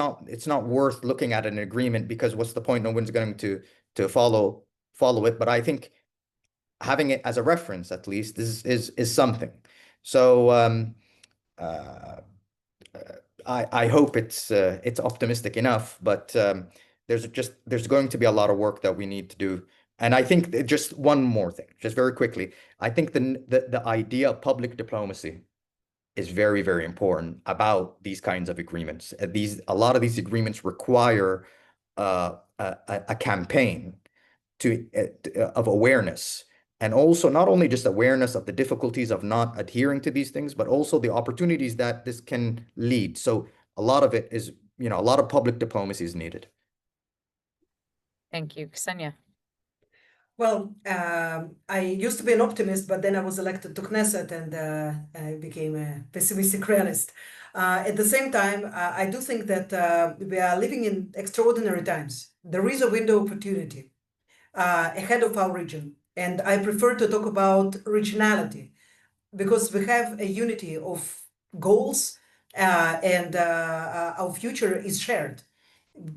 not worth looking at an agreement because what's the point? No one's going to follow it. But I think having it as a reference at least is something. So I hope it's optimistic enough, but there's going to be a lot of work that we need to do. And I think just one more thing, just very quickly, I think the idea of public diplomacy is very, very important about these kinds of agreements. A lot of these agreements require a campaign of awareness, and also not only just awareness of the difficulties of not adhering to these things, but also the opportunities that this can lead. So a lot of it is, a lot of public diplomacy is needed. Thank you, Ksenia. Well, I used to be an optimist, but then I was elected to Knesset and I became a pessimistic realist. At the same time, I do think that we are living in extraordinary times. There is a window of opportunity ahead of our region. And I prefer to talk about regionality because we have a unity of goals and our future is shared.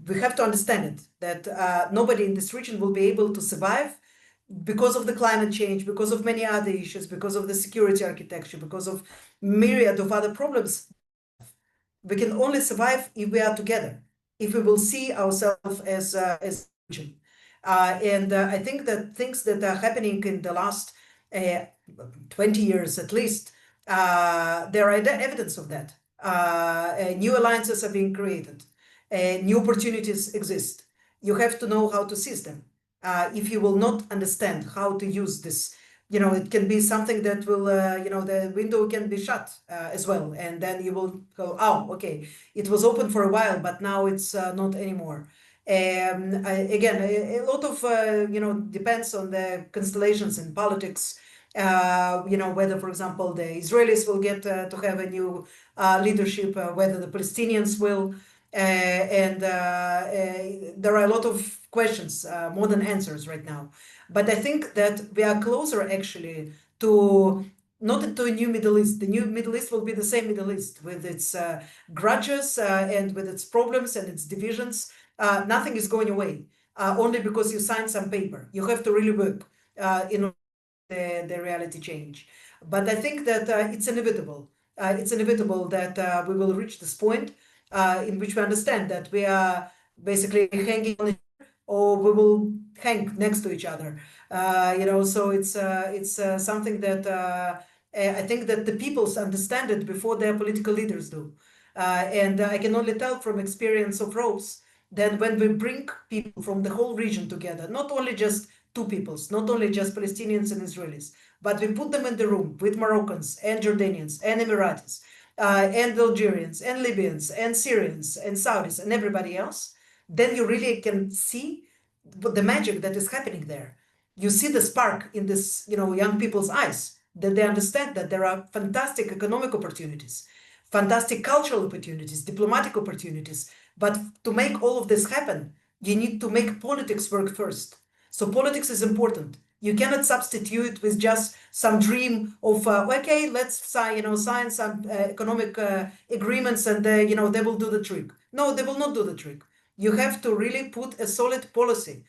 We have to understand it, that nobody in this region will be able to survive because of the climate change, because of many other issues, because of the security architecture, because of myriad of other problems. We can only survive if we are together, if we will see ourselves as a region. And I think that things that are happening in the last 20 years at least, there are evidence of that. New alliances are being created. New opportunities exist. You have to know how to seize them. If you will not understand how to use this, it can be something that will, the window can be shut as well. And then you will go, oh, okay, it was open for a while, but now it's not anymore. Again, a lot of, depends on the constellations in politics. Whether, for example, the Israelis will get to have a new leadership, whether the Palestinians will. And there are a lot of questions, more than answers right now. But I think that we are closer actually to not to a new Middle East. The new Middle East will be the same Middle East with its grudges and with its problems and its divisions. Nothing is going away only because you signed some paper. You have to really work in the reality change. But I think that it's inevitable. It's inevitable that we will reach this point in which we understand that we are basically hanging on, or we will hang next to each other. So it's something that I think that the peoples understand it before their political leaders do. And I can only tell from experience of ropes that when we bring people from the whole region together, not only just two peoples, not only just Palestinians and Israelis, but we put them in the room with Moroccans and Jordanians and Emiratis and Algerians and Libyans and Syrians and Saudis and everybody else, then you really can see the magic that is happening there. You see the spark in this, young people's eyes, that they understand that there are fantastic economic opportunities, fantastic cultural opportunities, diplomatic opportunities. But to make all of this happen, you need to make politics work first. So politics is important. You cannot substitute with just some dream of, okay, let's sign some economic agreements and, they will do the trick. No, they will not do the trick. You have to really put a solid policy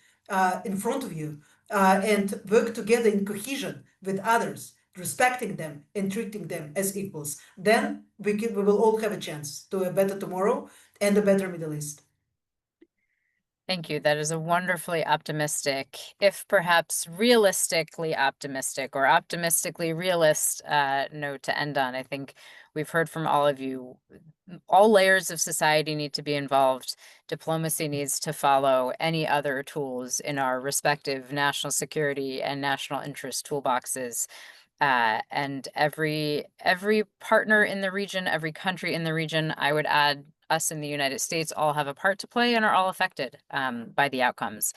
in front of you and work together in cohesion with others, respecting them and treating them as equals. Then we will all have a chance to a better tomorrow and a better Middle East. Thank you. That is a wonderfully optimistic, if perhaps realistically optimistic or optimistically realist note to end on. I think we've heard from all of you. All layers of society need to be involved. Diplomacy needs to follow any other tools in our respective national security and national interest toolboxes. And every partner in the region, every country in the region, I would add us in the United States, all have a part to play and are all affected by the outcomes.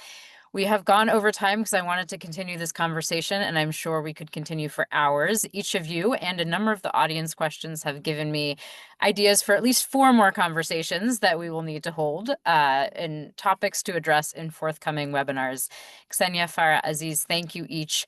We have gone over time because I wanted to continue this conversation, and I'm sure we could continue for hours. Each of you and a number of the audience questions have given me ideas for at least 4 more conversations that we will need to hold and topics to address in forthcoming webinars. Ksenia, Farah, Aziz, thank you each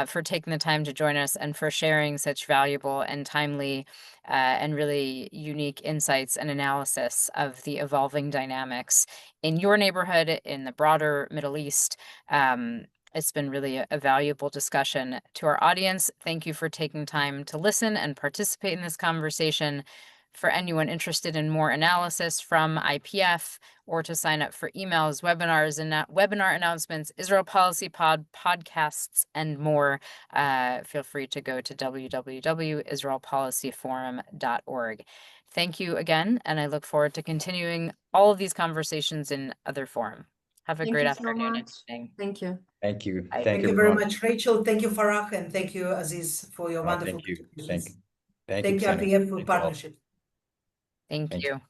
for taking the time to join us and for sharing such valuable and timely and really unique insights and analysis of the evolving dynamics in your neighborhood, in the broader Middle East. It's been really a valuable discussion. To our audience, thank you for taking time to listen and participate in this conversation. For anyone interested in more analysis from IPF or to sign up for emails, webinars, and webinar announcements, Israel Policy Pod, podcasts, and more, feel free to go to www.israelpolicyforum.org. Thank you again, and I look forward to continuing all of these conversations in other forum. Have a great afternoon and evening. Thank you. Thank you. Bye. Thank you very much, Rachel. Thank you, Farah, and thank you, Aziz, for your wonderful Thank you. contributions. Thank Thank you, Ksenia. IPF, for Thank you all. partnership. Thank Thank you. you.